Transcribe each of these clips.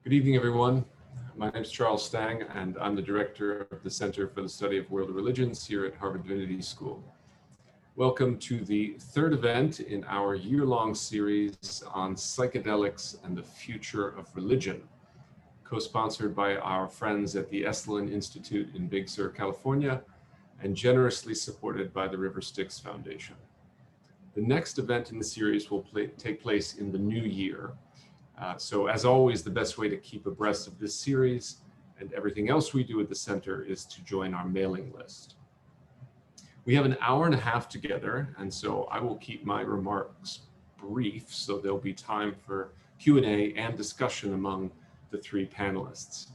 Good evening, everyone. My name is Charles Stang, and I'm the director of the Center for the Study of World Religions here at Harvard Divinity School. Welcome to the third event in our year-long series on psychedelics and the future of religion, co-sponsored by our friends at the Esalen Institute in Big Sur, California, and generously supported by the River Styx Foundation. The next event in the series will take place in the new year. So as always, the best way to keep abreast of this series and everything else we do at the center is to join our mailing list. We have an hour and a half together, and so I will keep my remarks brief so there'll be time for Q&A and discussion among the three panelists.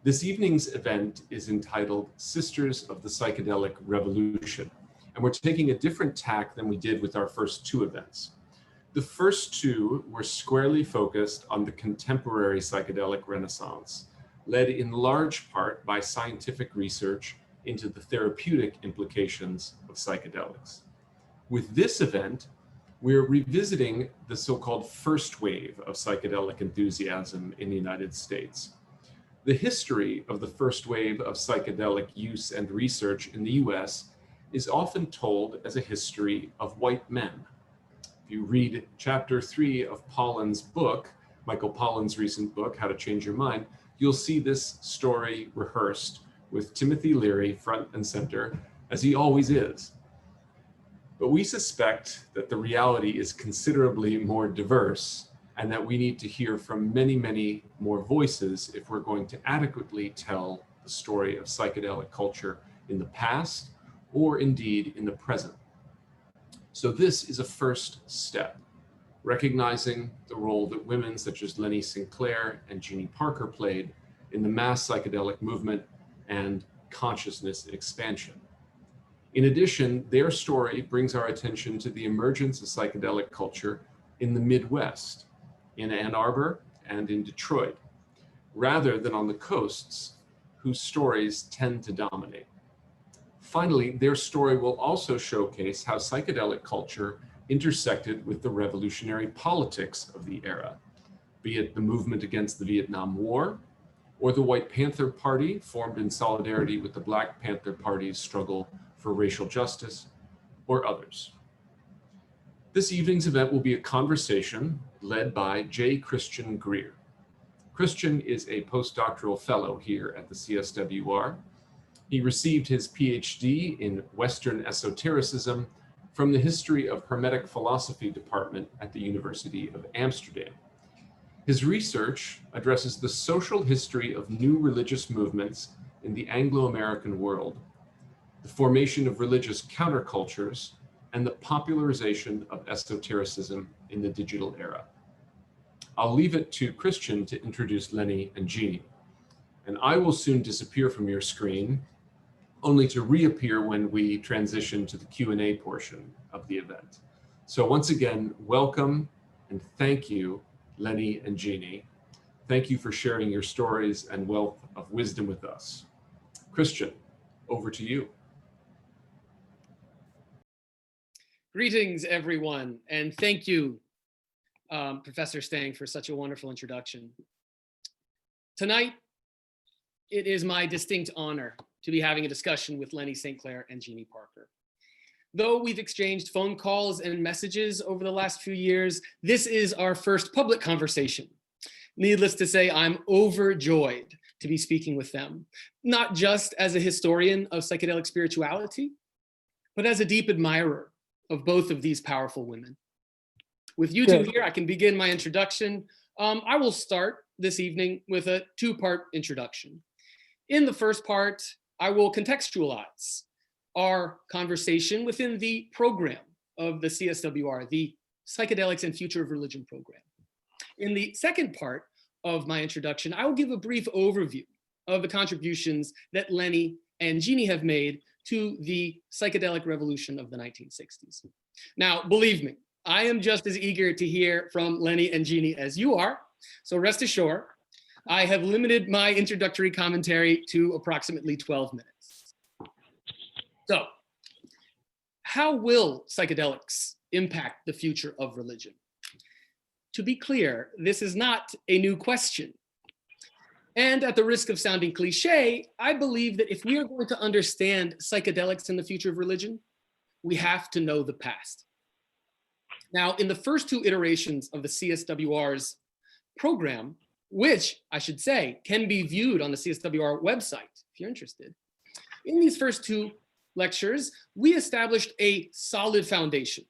This evening's event is entitled Sisters of the Psychedelic Revolution, and we're taking a different tack than we did with our first two events. The first two were squarely focused on the contemporary psychedelic renaissance, led in large part by scientific research into the therapeutic implications of psychedelics. With this event, we're revisiting the so-called first wave of psychedelic enthusiasm in the United States. The history of the first wave of psychedelic use and research in the US is often told as a history of white men. If you read chapter 3 of Pollan's book, Michael Pollan's recent book, How to Change Your Mind, you'll see this story rehearsed with Timothy Leary front and center, as he always is. But we suspect that the reality is considerably more diverse and that we need to hear from many, many more voices if we're going to adequately tell the story of psychedelic culture in the past or indeed in the present. So this is a first step, recognizing the role that women such as Leni Sinclair and Genie Parker played in the mass psychedelic movement and consciousness expansion. In addition, their story brings our attention to the emergence of psychedelic culture in the Midwest, in Ann Arbor and in Detroit, rather than on the coasts, whose stories tend to dominate. Finally, their story will also showcase how psychedelic culture intersected with the revolutionary politics of the era, be it the movement against the Vietnam War, or the White Panther Party, formed in solidarity with the Black Panther Party's struggle for racial justice, or others. This evening's event will be a conversation led by J. Christian Greer. Christian is a postdoctoral fellow here at the CSWR. He received his PhD in Western esotericism from the History of Hermetic Philosophy department at the University of Amsterdam. His research addresses the social history of new religious movements in the Anglo-American world, the formation of religious countercultures, and the popularization of esotericism in the digital era. I'll leave it to Christian to introduce Leni and Genie, and I will soon disappear from your screen, only to reappear when we transition to the Q&A portion of the event. So once again, welcome and thank you, Leni and Genie. Thank you for sharing your stories and wealth of wisdom with us. Christian, over to you. Greetings, everyone, and thank you, Professor Stang, for such a wonderful introduction. Tonight, it is my distinct honor to be having a discussion with Leni Sinclair and Genie Parker. Though we've exchanged phone calls and messages over the last few years, this is our first public conversation. Needless to say, I'm overjoyed to be speaking with them, not just as a historian of psychedelic spirituality, but as a deep admirer of both of these powerful women. With you two here, I can begin my introduction. I will start this evening with a two-part introduction. In the first part, I will contextualize our conversation within the program of the CSWR, the Psychedelics and Future of Religion program. In the second part of my introduction, I will give a brief overview of the contributions that Leni and Genie have made to the psychedelic revolution of the 1960s. Now, believe me, I am just as eager to hear from Leni and Genie as you are, so rest assured, I have limited my introductory commentary to approximately 12 minutes. So, how will psychedelics impact the future of religion? To be clear, this is not a new question. And at the risk of sounding cliche, I believe that if we are going to understand psychedelics and the future of religion, we have to know the past. Now, in the first two iterations of the CSWR's program, which I should say can be viewed on the CSWR website if you're interested, in these first two lectures, we established a solid foundation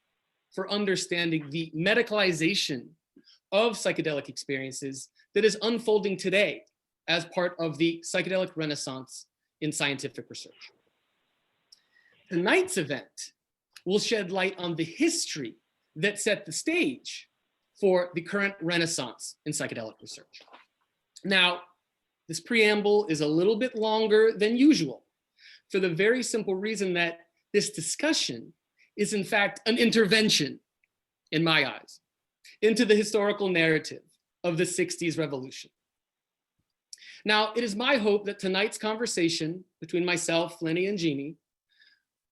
for understanding the medicalization of psychedelic experiences that is unfolding today as part of the psychedelic renaissance in scientific research. Tonight's event will shed light on the history that set the stage for the current renaissance in psychedelic research. Now, this preamble is a little bit longer than usual for the very simple reason that this discussion is in fact an intervention, in my eyes, into the historical narrative of the 60s revolution. Now, it is my hope that tonight's conversation between myself, Leni, and Genie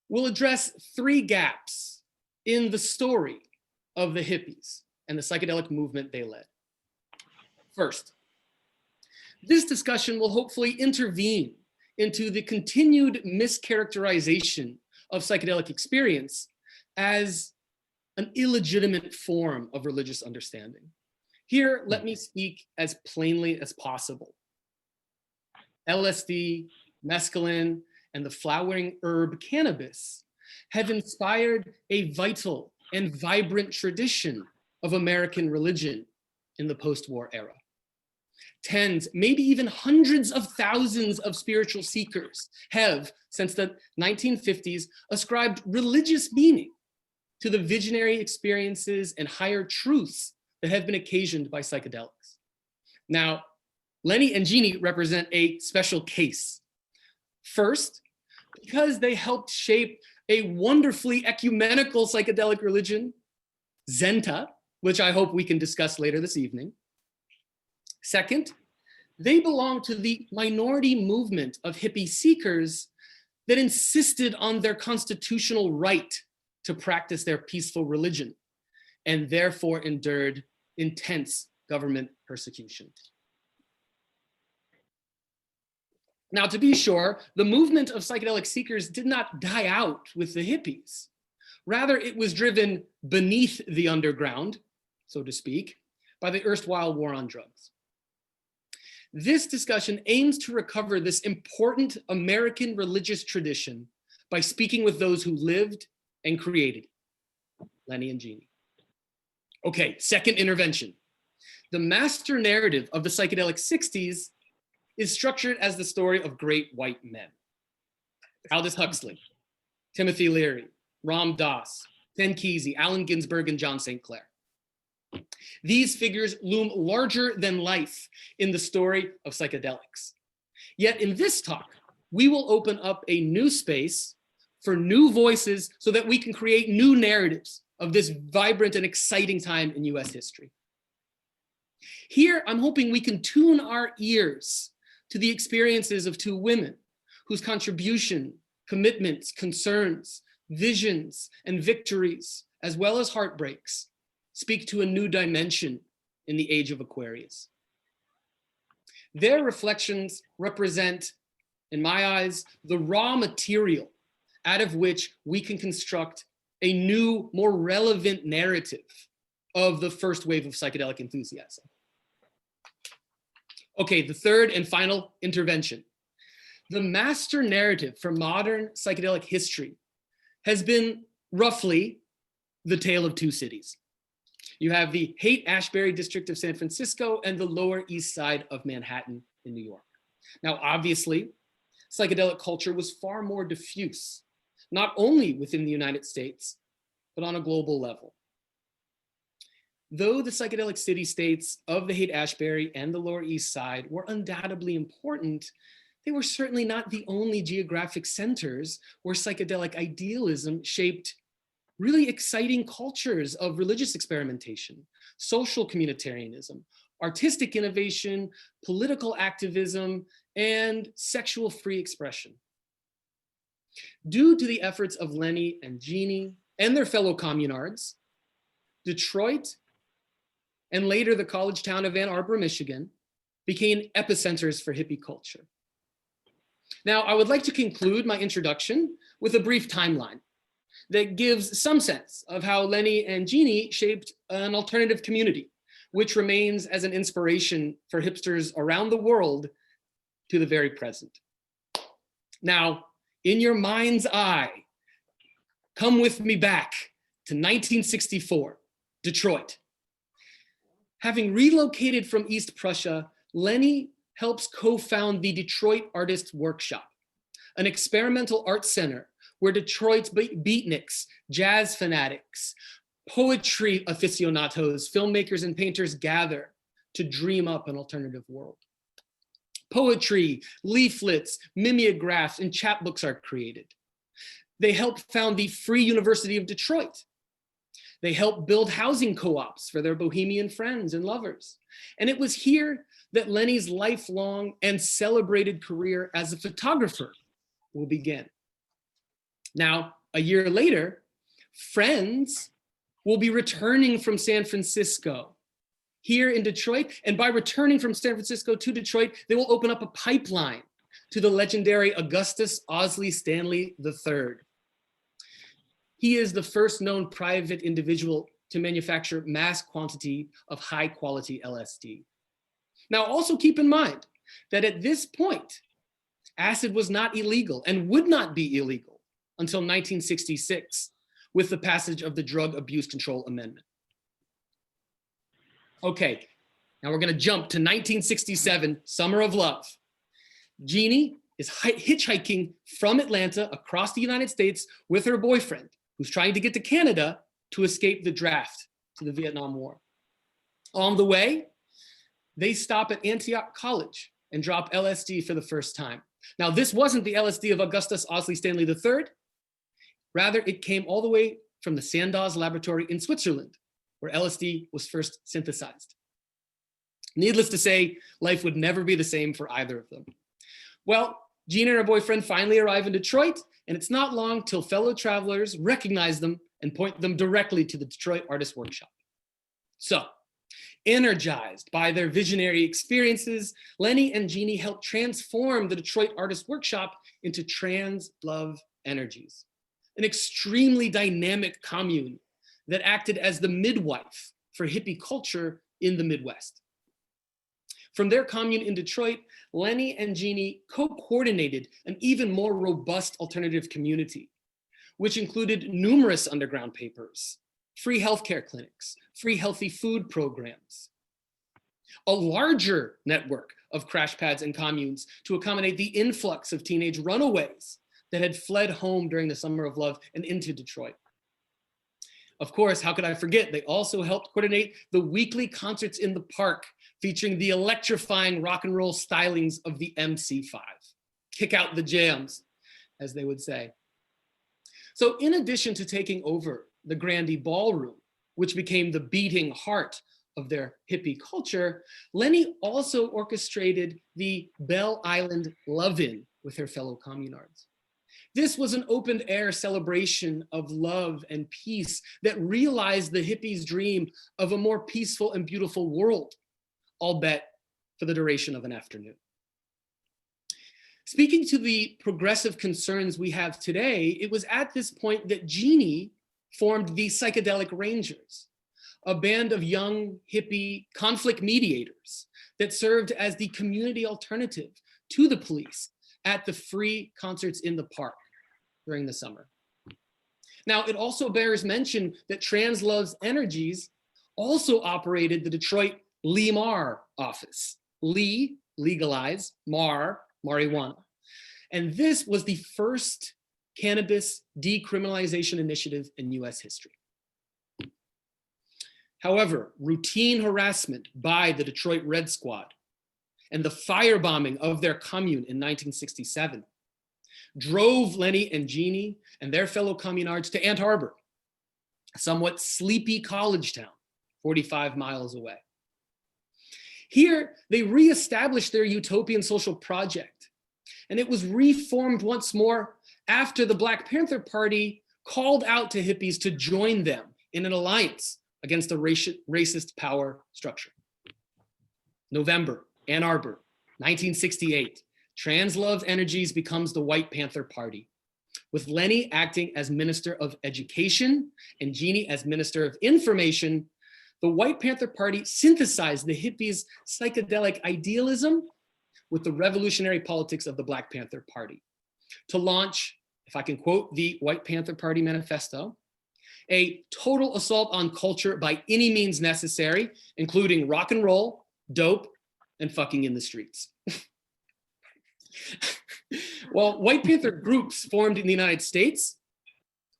will address three gaps in the story of the hippies and the psychedelic movement they led. First, this discussion will hopefully intervene into the continued mischaracterization of psychedelic experience as an illegitimate form of religious understanding. Here, let me speak as plainly as possible. LSD, mescaline, and the flowering herb cannabis have inspired a vital and vibrant tradition of American religion in the post-war era. Tens, maybe even hundreds of thousands of spiritual seekers have, since the 1950s, ascribed religious meaning to the visionary experiences and higher truths that have been occasioned by psychedelics. Now, Leni and Genie represent a special case. First, because they helped shape a wonderfully ecumenical psychedelic religion, Zenta, which I hope we can discuss later this evening. Second, they belong to the minority movement of hippie seekers that insisted on their constitutional right to practice their peaceful religion and therefore endured intense government persecution. Now, to be sure, the movement of psychedelic seekers did not die out with the hippies. Rather, it was driven beneath the underground, so to speak, by the erstwhile war on drugs. This discussion aims to recover this important American religious tradition by speaking with those who lived and created it, Leni and Genie. Okay, second intervention. The master narrative of the psychedelic 60s is structured as the story of great white men. Aldous Huxley, Timothy Leary, Ram Dass, Ken Kesey, Allen Ginsberg, and John St. Clair. These figures loom larger than life in the story of psychedelics. Yet in this talk, we will open up a new space for new voices so that we can create new narratives of this vibrant and exciting time in US history. Here, I'm hoping we can tune our ears to the experiences of two women whose contribution, commitments, concerns, visions, and victories, as well as heartbreaks, speak to a new dimension in the age of Aquarius. Their reflections represent, in my eyes, the raw material out of which we can construct a new, more relevant narrative of the first wave of psychedelic enthusiasm. Okay, the third and final intervention. The master narrative for modern psychedelic history has been roughly the tale of two cities. You have the Haight Ashbury district of San Francisco and the Lower East Side of Manhattan in New York. Now, obviously, psychedelic culture was far more diffuse, not only within the United States, but on a global level. Though the psychedelic city-states of the Haight-Ashbury and the Lower East Side were undoubtedly important, they were certainly not the only geographic centers where psychedelic idealism shaped really exciting cultures of religious experimentation, social communitarianism, artistic innovation, political activism, and sexual free expression. Due to the efforts of Leni and Genie and their fellow communards, Detroit, and later the college town of Ann Arbor, Michigan, became epicenters for hippie culture. Now, I would like to conclude my introduction with a brief timeline that gives some sense of how Leni and Genie shaped an alternative community, which remains as an inspiration for hipsters around the world to the very present. Now, in your mind's eye, come with me back to 1964, Detroit. Having relocated from East Prussia, Leni helps co-found the Detroit Artists Workshop, an experimental art center where Detroit's beatniks, jazz fanatics, poetry aficionados, filmmakers, and painters gather to dream up an alternative world. Poetry, leaflets, mimeographs, and chapbooks are created. They help found the Free University of Detroit. They help build housing co-ops for their bohemian friends and lovers. And it was here that Leni's lifelong and celebrated career as a photographer will begin. Now, a year later, friends will be returning from San Francisco here in Detroit. And by returning from San Francisco to Detroit, they will open up a pipeline to the legendary Augustus Owsley Stanley III. He is the first known private individual to manufacture mass quantity of high quality LSD. Now, also keep in mind that at this point, acid was not illegal and would not be illegal until 1966 with the passage of the Drug Abuse Control Amendment. Okay, now we're gonna jump to 1967, Summer of Love. Genie is hitchhiking from Atlanta across the United States with her boyfriend, who's trying to get to Canada to escape the draft to the Vietnam War. On the way, they stop at Antioch College and drop LSD for the first time. Now, this wasn't the LSD of Augustus Owsley Stanley III. Rather, it came all the way from the Sandoz laboratory in Switzerland, where LSD was first synthesized. Needless to say, life would never be the same for either of them. Well, Jean and her boyfriend finally arrive in Detroit, and it's not long till fellow travelers recognize them and point them directly to the Detroit Artists Workshop. So, energized by their visionary experiences, Leni and Genie helped transform the Detroit Artists Workshop into Trans Love Energies, an extremely dynamic commune that acted as the midwife for hippie culture in the Midwest. From their commune in Detroit, Leni and Genie co-coordinated an even more robust alternative community, which included numerous underground papers, free healthcare clinics, free healthy food programs, a larger network of crash pads and communes to accommodate the influx of teenage runaways that had fled home during the Summer of Love and into Detroit. Of course, how could I forget? They also helped coordinate the weekly concerts in the park featuring the electrifying rock and roll stylings of the MC5. Kick out the jams, as they would say. So in addition to taking over the Grandee Ballroom, which became the beating heart of their hippie culture, Leni also orchestrated the Belle Island Love-In with her fellow communards. This was an open-air celebration of love and peace that realized the hippies' dream of a more peaceful and beautiful world, albeit for the duration of an afternoon. Speaking to the progressive concerns we have today, it was at this point that Genie formed the Psychedelic Rangers, a band of young hippie conflict mediators that served as the community alternative to the police at the free concerts in the park during the summer. Now, it also bears mention that Trans Love's Energies also operated the Detroit Lee-Mar office. Lee, legalize, Mar, marijuana. And this was the first cannabis decriminalization initiative in US history. However, routine harassment by the Detroit Red Squad and the firebombing of their commune in 1967 drove Leni and Genie and their fellow communards to Ann Arbor, a somewhat sleepy college town 45 miles away. Here, they reestablished their utopian social project, and it was reformed once more after the Black Panther Party called out to hippies to join them in an alliance against a racist power structure. November Ann Arbor, 1968. Trans-love energies becomes the White Panther Party, with Leni acting as Minister of Education and Genie as Minister of Information. The White Panther Party synthesized the hippies' psychedelic idealism with the revolutionary politics of the Black Panther Party to launch, if I can quote the White Panther Party manifesto, a total assault on culture by any means necessary, including rock and roll, dope, and fucking in the streets. While White Panther groups formed in the United States,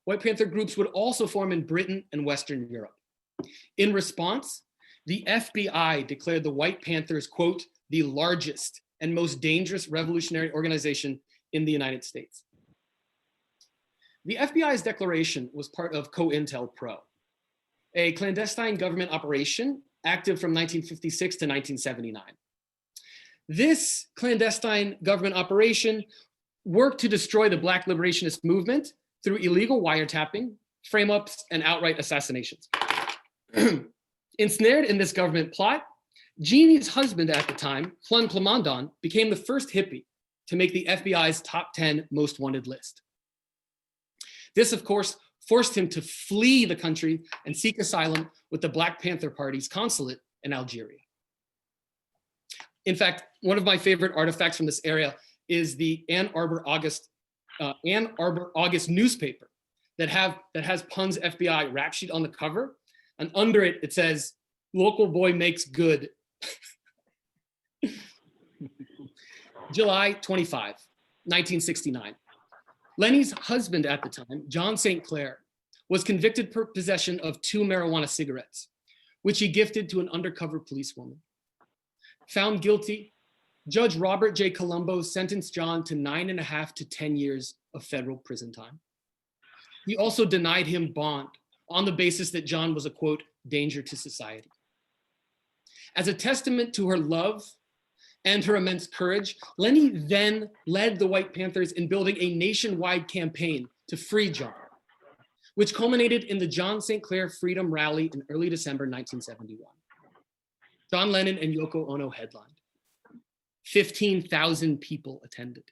White Panther groups would also form in Britain and Western Europe. In response, the FBI declared the White Panthers, quote, the largest and most dangerous revolutionary organization in the United States. The FBI's declaration was part of COINTELPRO, a clandestine government operation active from 1956 to 1979. This clandestine government operation worked to destroy the Black liberationist movement through illegal wiretapping, frame-ups, and outright assassinations. Ensnared in this government plot, Genie's husband at the time, Flun Plamondon, became the first hippie to make the FBI's top 10 most wanted list. This, of course, forced him to flee the country and seek asylum with the Black Panther Party's consulate in Algeria. In fact, one of my favorite artifacts from this area is the Ann Arbor August newspaper that has Pun's FBI rap sheet on the cover, and under it, it says, "Local boy makes good." July 25, 1969. Leni's husband at the time, John Sinclair, was convicted for possession of 2 marijuana cigarettes, which he gifted to an undercover policewoman. Found guilty, Judge Robert J. Colombo sentenced John to 9.5 to 10 years of federal prison time. He also denied him bond on the basis that John was a, quote, danger to society. As a testament to her love and her immense courage, Leni then led the White Panthers in building a nationwide campaign to free John, which culminated in the John Sinclair Freedom Rally in early December 1971. John Lennon and Yoko Ono headlined. 15,000 people attended.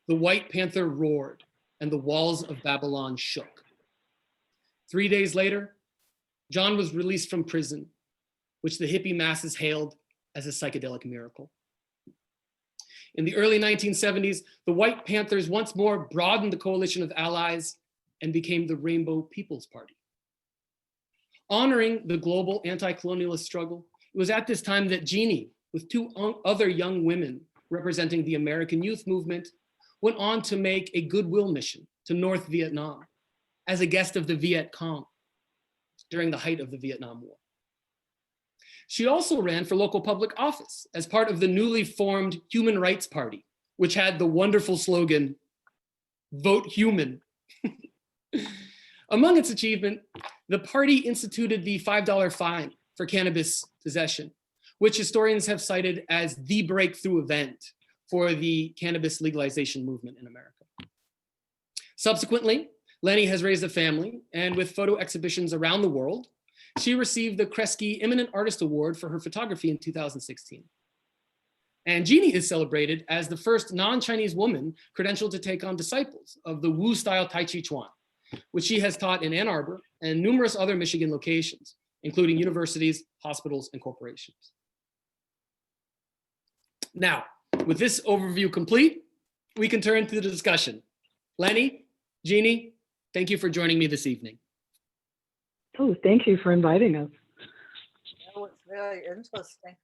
The White Panther roared and the walls of Babylon shook. 3 days later, John was released from prison, which the hippie masses hailed as a psychedelic miracle. In the early 1970s, the White Panthers once more broadened the coalition of allies and became the Rainbow People's Party. Honoring the global anti-colonialist struggle, it was at this time that Genie, with 2 other young women representing the American youth movement, went on to make a goodwill mission to North Vietnam as a guest of the Vietcong during the height of the Vietnam War. She also ran for local public office as part of the newly formed Human Rights Party, which had the wonderful slogan, "Vote Human." Among its achievement, the party instituted the $5 fine for cannabis possession, which historians have cited as the breakthrough event for the cannabis legalization movement in America. Subsequently, Leni has raised a family, and with photo exhibitions around the world, she received the Kresge Eminent Artist Award for her photography in 2016. And Genie is celebrated as the first non-Chinese woman credentialed to take on disciples of the Wu-style Tai Chi Chuan, which she has taught in Ann Arbor and numerous other Michigan locations, including universities, hospitals, and corporations. Now, with this overview complete, we can turn to the discussion. Leni, Genie, thank you for joining me this evening. Oh, thank you for inviting us. That was very interesting.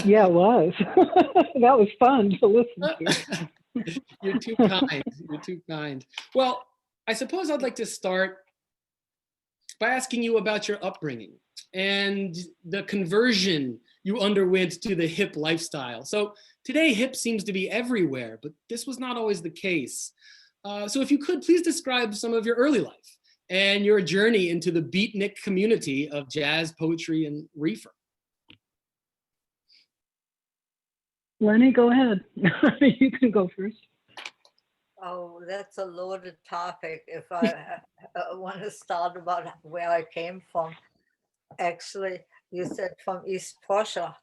Yeah, it was. That was fun to listen to. You're too kind. You're too kind. Well, I suppose I'd like to start by asking you about your upbringing and the conversion you underwent to the hip lifestyle. So today, hip seems to be everywhere, but this was not always the case. So if you could, please describe some of your early life and your journey into the beatnik community of jazz, poetry, and reefer. Leni, go ahead. You can go first. Oh, that's a loaded topic. If I want to start about where I came from, actually, you said from East Prussia.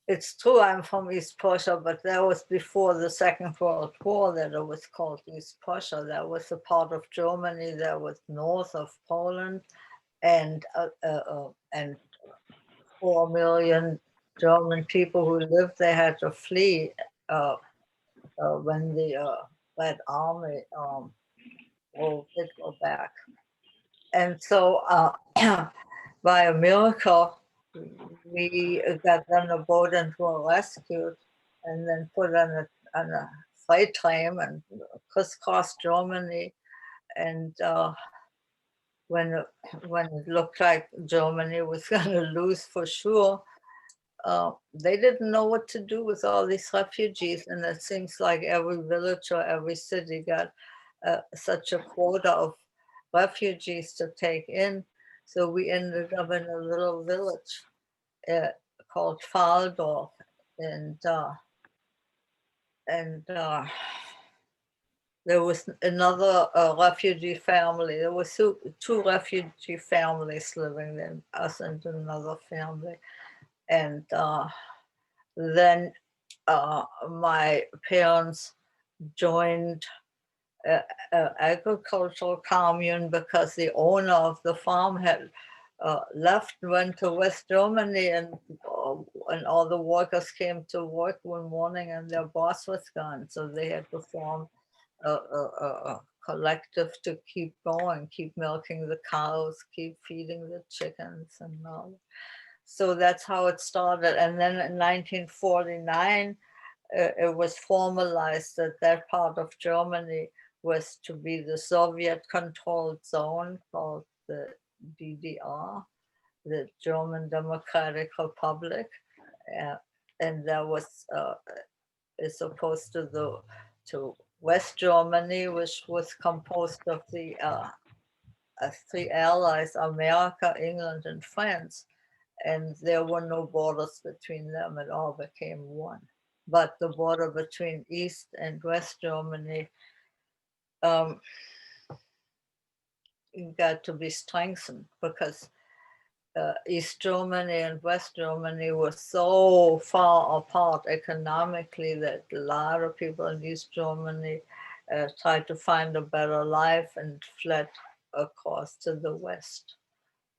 it's true I'm from East Prussia, but that was before the Second World War that it was called East Prussia. That was a part of Germany that was north of Poland, and 4 million German people who lived there had to flee when the Red Army rolled Hitler back. And so by a miracle, we got on a boat and were rescued and then put on a freight train and crisscrossed Germany. And when it looked like Germany was going to lose for sure, they didn't know what to do with all these refugees. And it seems like every village or every city got such a quota of refugees to take in. So we ended up in a little village called Faldorf. And there was another refugee family. There were two refugee families living there, us and another family. And then my parents joined an agricultural commune because the owner of the farm had left, went to West Germany, and all the workers came to work one morning and their boss was gone. So they had to form a collective to keep going, keep milking the cows, keep feeding the chickens and all. So that's how it started. And then in 1949, it was formalized that that part of Germany was to be the Soviet-controlled zone called the DDR, the German Democratic Republic. And that was is opposed to West Germany, which was composed of the three allies, America, England, and France. And there were no borders between them. It all became one. But the border between East and West Germany got to be strengthened because East Germany and West Germany were so far apart economically that a lot of people in East Germany tried to find a better life and fled across to the West.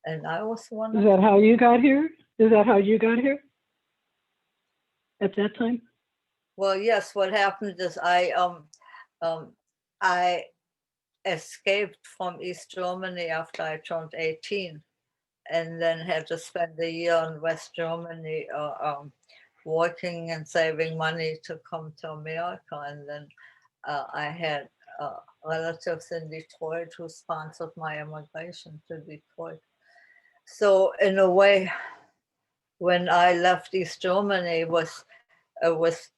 And I was one of Is that how you got here? Is that how you got here at that time? Well, yes, what happened is I escaped from East Germany after I turned 18 and then had to spend a year in West Germany working and saving money to come to America. And then I had relatives in Detroit who sponsored my immigration to Detroit. So in a way, when I left East Germany, I was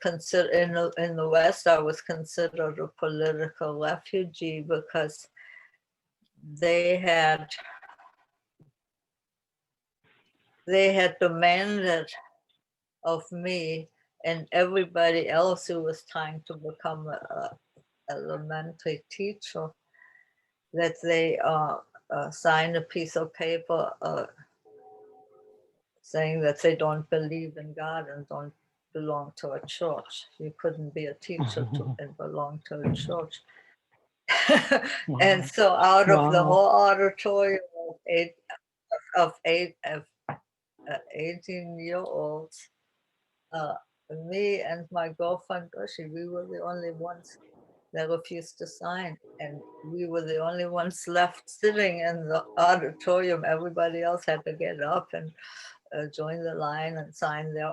considered in the West. I was considered a political refugee because they had demanded of me and everybody else who was trying to become a elementary teacher that they sign a piece of paper saying that they don't believe in God and don't belong to a church. You couldn't be a teacher and belong to a church. And so out of the whole auditorium of 18-year-olds, me and my girlfriend, Gershi, we were the only ones that refused to sign. And we were the only ones left sitting in the auditorium. Everybody else had to get up and join the line and sign their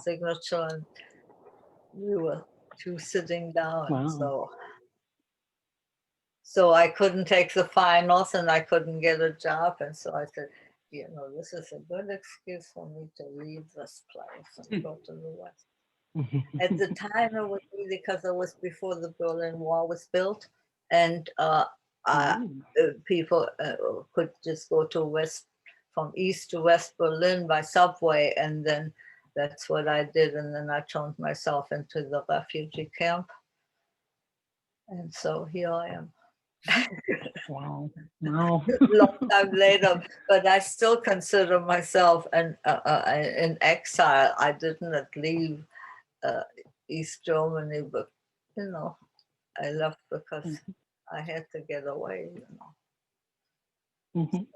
signature. And we were two sitting down. Wow. So I couldn't take the finals and I couldn't get a job. And so I said, you know, this is a good excuse for me to leave this place and go to the West. At the time, it was easy because it was before the Berlin Wall was built, and people could just go to from East to West Berlin by subway, and then that's what I did. And then I turned myself into the refugee camp, and so here I am. Wow. Wow. long time later, but I still consider myself in exile. I did not leave East Germany, but you know, I left because I had to get away. You know,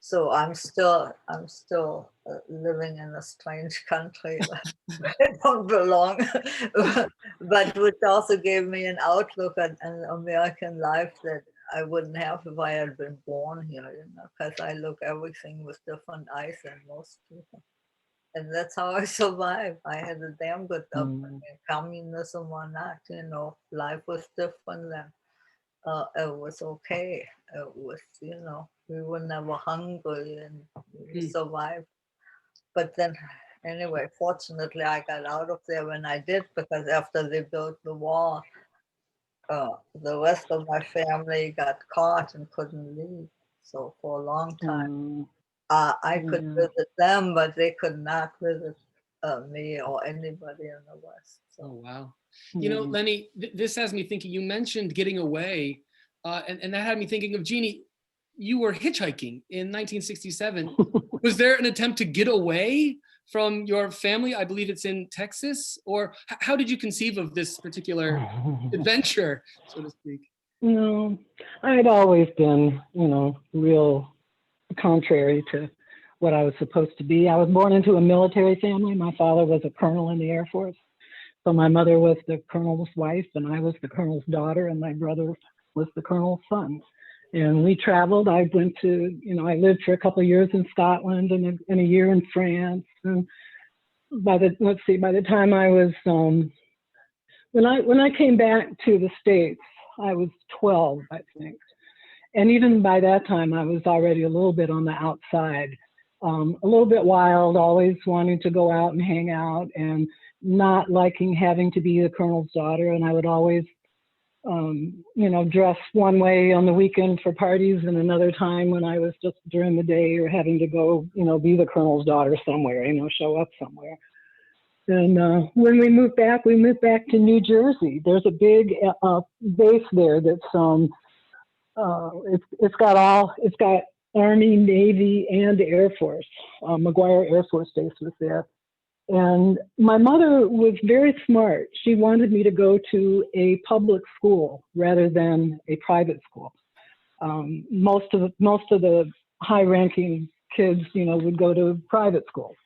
so I'm still living in a strange country. I don't belong, but which also gave me an outlook at an American life that I wouldn't have if I had been born here, you know, because I look everything with different eyes than most people. And that's how I survived. I had a damn good upbringing, communism or not, you know, life was different then. It was okay. It was, you know, we were never hungry and we survived. But then, anyway, fortunately, I got out of there when I did, because after they built the wall, the rest of my family got caught and couldn't leave. So for a long time, I could visit them, but they could not visit me or anybody in the West. So. Oh, wow. You know, Leni, this has me thinking, you mentioned getting away, and that had me thinking of Genie. You were hitchhiking in 1967. Was there an attempt to get away from your family? I believe it's in Texas. Or how did you conceive of this particular adventure, so to speak? No, I'd always been, you know, real contrary to what I was supposed to be. I was born into a military family. My father was a colonel in the Air Force. So my mother was the colonel's wife, and I was the colonel's daughter, and my brother was the colonel's son. And we traveled. I went to, you know, I lived for a couple of years in Scotland and a year in France. And by the time I was, when I came back to the States, I was 12, I think. And even by that time, I was already a little bit on the outside, a little bit wild, always wanting to go out and hang out and not liking having to be the colonel's daughter. And I would always, you know, dress one way on the weekend for parties and another time when I was just during the day or having to go, you know, be the colonel's daughter somewhere, you know, show up somewhere. And when we moved back to New Jersey. There's a big base there that's, it's got Army, Navy, and Air Force. McGuire Air Force Base was there. And my mother was very smart. She wanted me to go to a public school rather than a private school. Most of the high-ranking kids, you know, would go to private schools.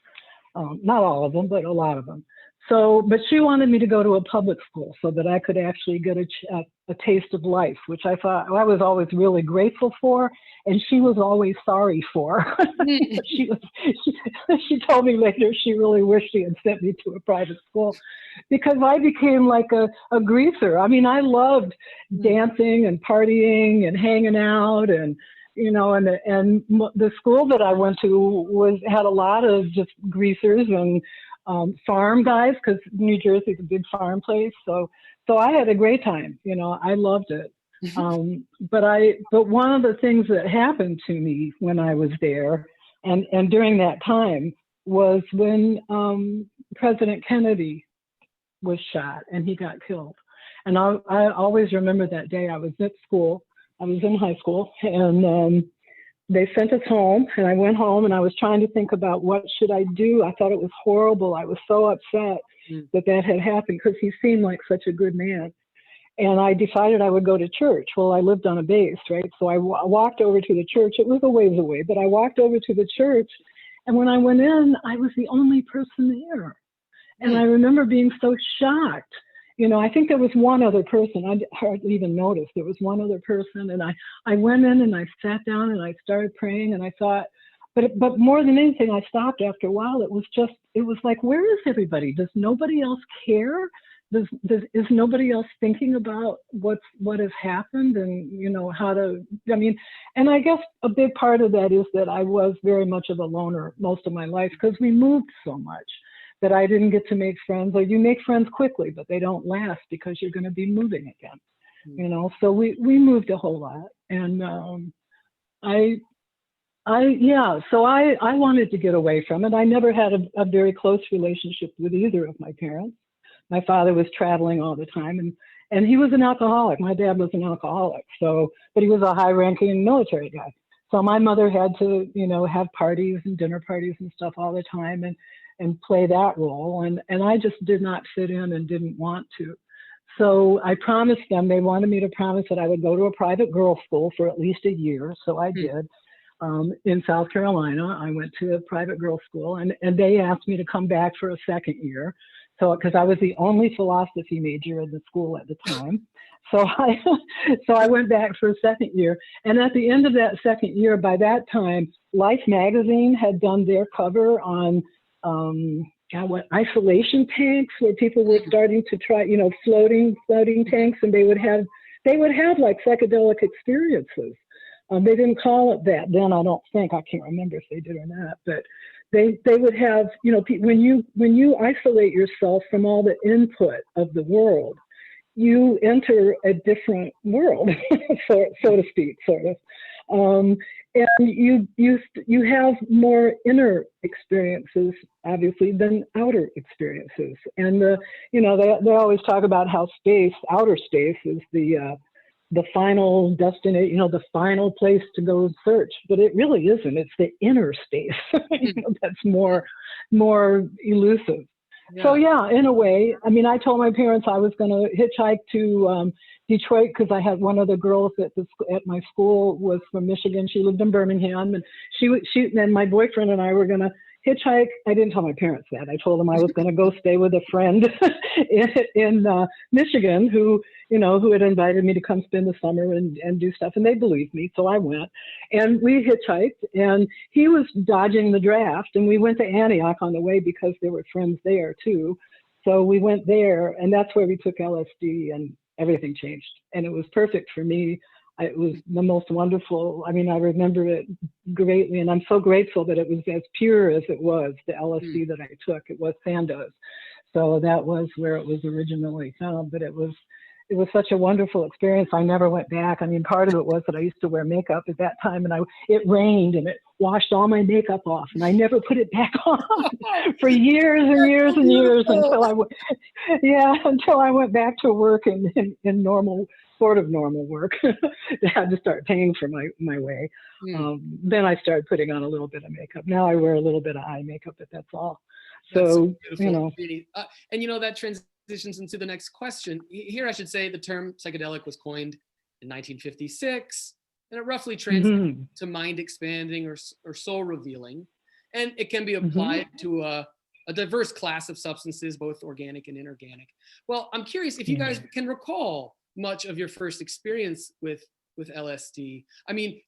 Not all of them, but a lot of them. So, but she wanted me to go to a public school so that I could actually get a taste of life, which I thought I was always really grateful for, and she was always sorry for. she told me later she really wished she had sent me to a private school because I became like a greaser. I mean, I loved dancing and partying and hanging out, and you know, and the school that I went to had a lot of just greasers and farm guys, because New Jersey is a big farm place. So I had a great time. You know, I loved it. But one of the things that happened to me when I was there and during that time was when President Kennedy was shot and he got killed. And I always remember that day. I was at school. I was in high school, and they sent us home, and I went home, and I was trying to think about what should I do. I thought it was horrible. I was so upset that had happened because he seemed like such a good man. And I decided I would go to church. Well, I lived on a base, right? So I walked over to the church. It was a ways away, but I walked over to the church, and when I went in, I was the only person there. And I remember being so shocked. You know, I think there was one other person. I hardly even noticed. There was one other person, and I went in and I sat down and I started praying, and I thought, but more than anything, I stopped after a while. It was like, where is everybody? Does nobody else care? Is nobody else thinking about what has happened and, you know, how to, I mean, and I guess a big part of that is that I was very much of a loner most of my life because we moved so much that I didn't get to make friends. Or you make friends quickly, but they don't last because you're going to be moving again, you know? So we moved a whole lot. And so I wanted to get away from it. I never had a very close relationship with either of my parents. My father was traveling all the time, And he was an alcoholic. My dad was an alcoholic. So, but he was a high-ranking military guy. So my mother had to, you know, have parties and dinner parties and stuff all the time and play that role. And I just did not fit in and didn't want to. So I promised them, they wanted me to promise that I would go to a private girls' school for at least a year. So I did. In South Carolina, I went to a private girls' school, and they asked me to come back for a second year. So, because I was the only philosophy major in the school at the time. So I went back for a second year. And at the end of that second year, by that time, Life magazine had done their cover on isolation tanks, where people were starting to try, you know, floating tanks, and they would have like psychedelic experiences. They didn't call it that then, I don't think. I can't remember if they did or not, but they would have, you know, when you isolate yourself from all the input of the world, you enter a different world, so to speak, sort of. And you have more inner experiences, obviously, than outer experiences. And you know, they always talk about how outer space is the final destination, you know, the final place to go search, but it really isn't. It's the inner space you know, that's more elusive. Yeah. So yeah, in a way, I mean, I told my parents I was going to hitchhike to Detroit, because I had one of the girls at my school was from Michigan. She lived in Birmingham, and and my boyfriend and I were going to hitchhike. I didn't tell my parents that. I told them I was going to go stay with a friend in Michigan who had invited me to come spend the summer and do stuff. And they believed me. So I went, and we hitchhiked, and he was dodging the draft, and we went to Antioch on the way because there were friends there too. So we went there, and that's where we took LSD, and everything changed. And it was perfect for me. It was the most wonderful. I mean, I remember it greatly, and I'm so grateful that it was as pure as it was, the LSD that I took. It was Sandoz. So that was where it was originally found, but it was such a wonderful experience. I never went back. I mean, part of it was that I used to wear makeup at that time, and it rained, and it washed all my makeup off, and I never put it back on for years and years and years until I went back to work in normal, sort of normal work. I had to start paying for my way. Then I started putting on a little bit of makeup. Now I wear a little bit of eye makeup, but that's all. So, you know. And you know, that transitions into the next question. Here I should say the term psychedelic was coined in 1956, and it roughly translates to mind expanding or soul revealing. And it can be applied to a diverse class of substances, both organic and inorganic. Well, I'm curious if you guys can recall much of your first experience with LSD. I mean,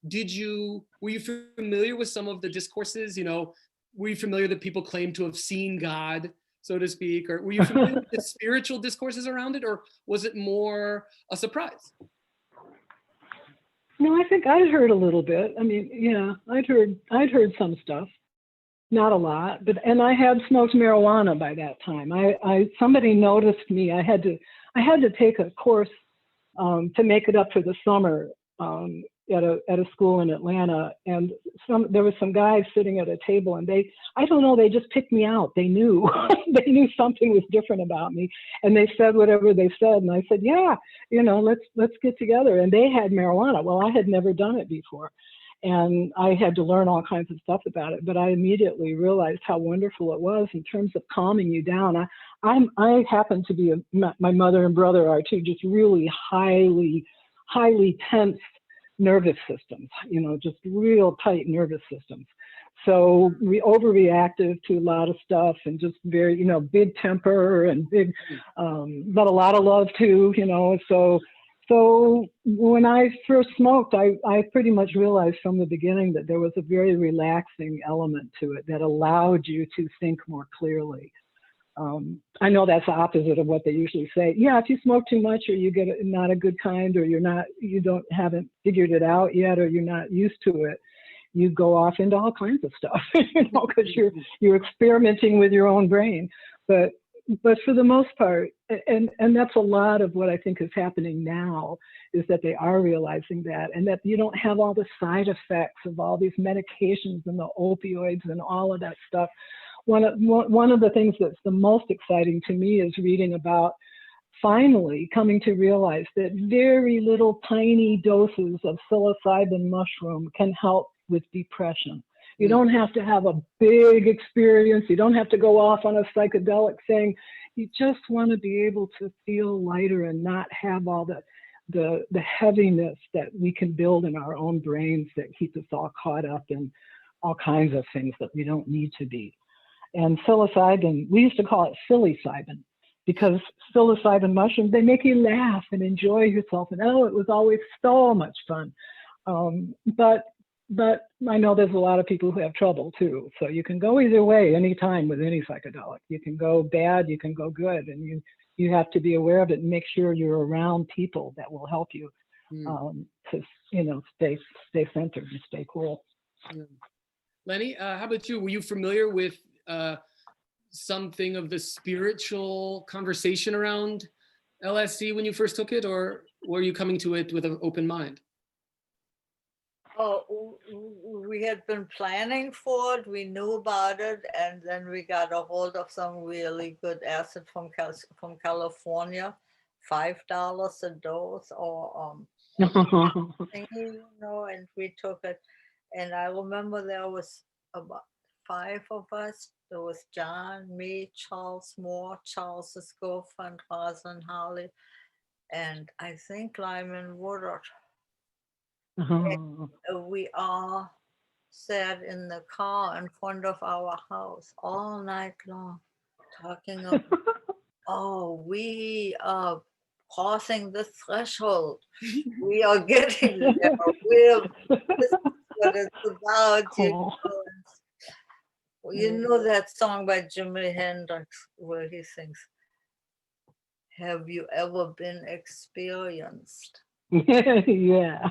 were you familiar with some of the discourses? You know, were you familiar that people claim to have seen God, so to speak, or were you familiar with the spiritual discourses around it, or was it more a surprise? No, I think I'd heard a little bit. I mean, yeah, I'd heard some stuff, not a lot, and I had smoked marijuana by that time. Somebody noticed me. I had to take a course to make it up for the summer at a school in Atlanta, and there was some guys sitting at a table, and they just picked me out. They knew they knew something was different about me, and they said whatever they said, and I said, yeah, you know, let's get together. And they had marijuana. Well, I had never done it before, and I had to learn all kinds of stuff about it, but I immediately realized how wonderful it was in terms of calming you down. I happen to be my mother and brother are too, just really highly tense nervous systems, you know, just real tight nervous systems. So we overreactive to a lot of stuff, and just very, you know, big temper and big, but a lot of love too, you know. So when I first smoked, I pretty much realized from the beginning that there was a very relaxing element to it that allowed you to think more clearly. I know that's the opposite of what they usually say. Yeah, if you smoke too much, or you get not a good kind, or you haven't figured it out yet, or you're not used to it, you go off into all kinds of stuff, you know, because you're experimenting with your own brain. But for the most part, and that's a lot of what I think is happening now, is that they are realizing that, and that you don't have all the side effects of all these medications and the opioids and all of that stuff. One of the things that's the most exciting to me is reading about finally coming to realize that very little tiny doses of psilocybin mushroom can help with depression. You don't have to have a big experience. You don't have to go off on a psychedelic thing. You just want to be able to feel lighter and not have all the heaviness that we can build in our own brains that keep us all caught up in all kinds of things that we don't need to be. And psilocybin, we used to call it psilocybin, because psilocybin mushrooms, they make you laugh and enjoy yourself. And oh, it was always so much fun. But I know there's a lot of people who have trouble too. So you can go either way anytime with any psychedelic. You can go bad, you can go good, and you have to be aware of it and make sure you're around people that will help you to stay centered and stay cool. Leni, how about you? Were you familiar with something of the spiritual conversation around LSD when you first took it, or were you coming to it with an open mind? Oh, we had been planning for it. We knew about it, and then we got a hold of some really good acid from California, $5 a dose, or thingy, and we took it. And I remember there was about 5 of us. There was John, me, Charles Moore, Charles's girlfriend, Rosa Harley, and I think Lyman Woodard. We all sat in the car in front of our house all night long, talking about, oh, we are crossing the threshold. We are getting there. This is what it's about. You know that song by Jimi Hendrix where he sings, "Have you ever been experienced?" Yeah.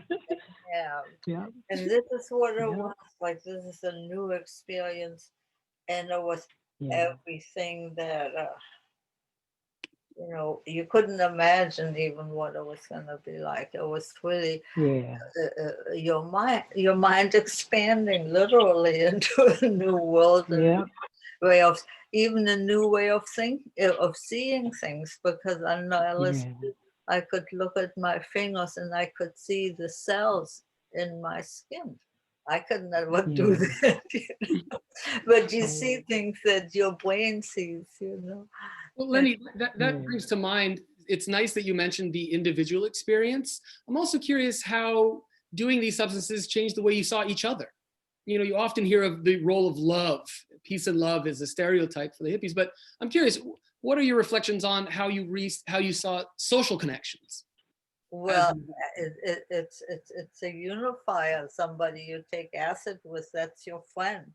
Yeah. And this is what it was like. This is a new experience, and it was everything that you couldn't imagine even what it was going to be like. It was really your mind expanding literally into a new world, way of, even a new way of seeing things, because on LSD, I could look at my fingers and I could see the cells in my skin. I could never do that, but you see things that your brain sees, Well, Leni, that brings to mind, it's nice that you mentioned the individual experience. I'm also curious how doing these substances changed the way you saw each other. You often hear of the role of love. Peace and love is a stereotype for the hippies, but I'm curious, what are your reflections on how you saw social connections? Well, it's a unifier. Somebody you take acid with, that's your friend.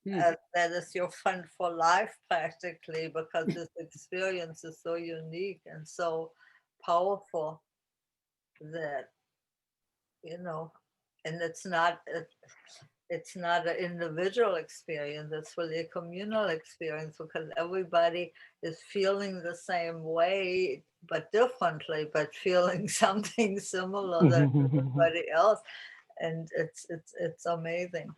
That is your friend for life, practically, because this experience is so unique and so powerful that, and it's not an individual experience. It's really a communal experience, because everybody is feeling the same way, but differently, but feeling something similar than everybody else. And it's amazing.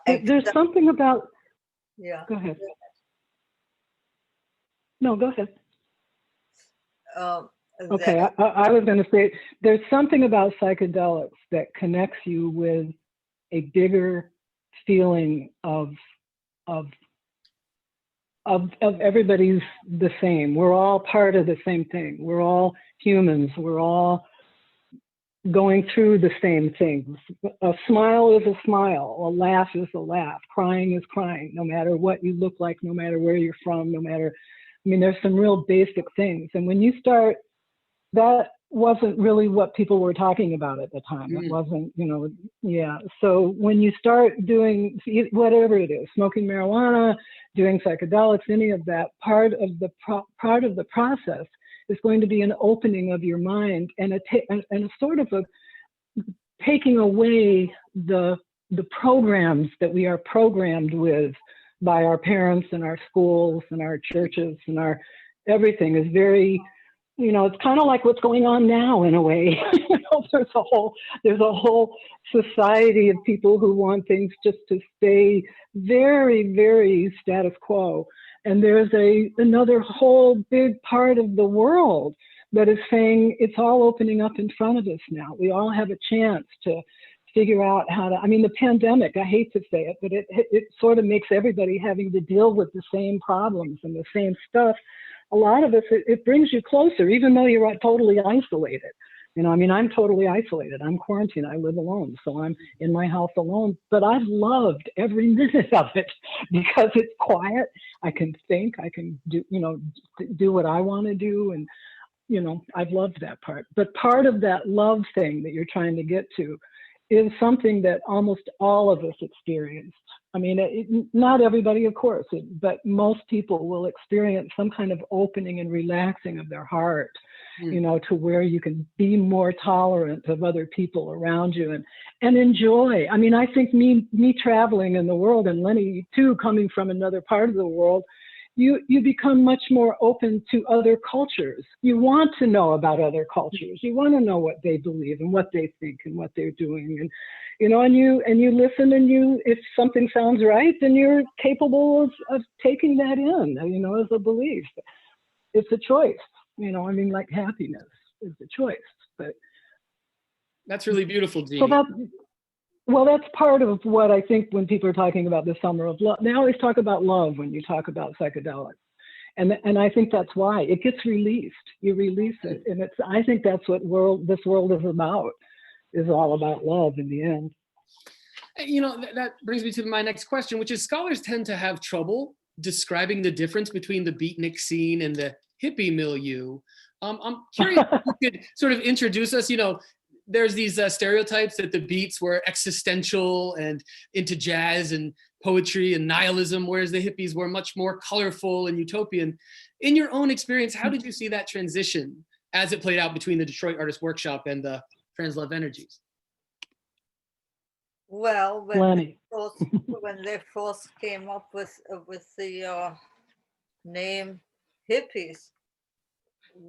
There's something about. Yeah. Go ahead. No, go ahead. Okay, I was going to say there's something about psychedelics that connects you with a bigger feeling of everybody's the same. We're all part of the same thing. We're all humans. We're all going through the same things. A smile is a smile. A laugh is a laugh. Crying is crying, no matter what you look like, no matter where you're from, there's some real basic things. And when you start, that wasn't really what people were talking about at the time. It wasn't, So when you start doing whatever it is, smoking marijuana, doing psychedelics, any of that, part of the process is going to be an opening of your mind and a sort of a taking away the programs that we are programmed with by our parents and our schools and our churches and our everything is very, it's kind of like what's going on now in a way. There's a whole society of people who want things just to stay very, very status quo. And there's another whole big part of the world that is saying it's all opening up in front of us now. We all have a chance to figure out how to, I mean, the pandemic, I hate to say it, but it sort of makes everybody having to deal with the same problems and the same stuff. A lot of us, it brings you closer, even though you're totally isolated. You know, I mean, I'm totally isolated. I'm quarantined. I live alone. So I'm in my house alone. But I've loved every minute of it because it's quiet. I can think. I can do, you know, do what I want to do. And, you know, I've loved that part. But part of that love thing that you're trying to get to is something that almost all of us experienced. I mean, not everybody, of course, but most people will experience some kind of opening and relaxing of their heart, you know, to where you can be more tolerant of other people around you and enjoy. I mean, I think me traveling in the world, and Leni too, coming from another part of the world, you become much more open to other cultures. You want to know about other cultures. You want to know what they believe and what they think and what they're doing. And, you know, and you listen, and if something sounds right, then you're capable of taking that in, you know, as a belief. It's a choice, you know, I mean, like happiness is a choice. But that's really beautiful, Jeannie. So well, that's part of what I think when people are talking about the summer of love. They always talk about love when you talk about psychedelics. And I think that's why it gets released. You release it. And I think that's what this world is about, is all about love in the end. You know, that brings me to my next question, which is scholars tend to have trouble describing the difference between the beatnik scene and the hippie milieu. I'm curious if you could sort of introduce us, you know, there's these stereotypes that the beats were existential and into jazz and poetry and nihilism, whereas the hippies were much more colorful and utopian. In your own experience, how did you see that transition as it played out between the Detroit Artist Workshop and the Trans-Love Energies? Well, when they first came up with the name Hippies,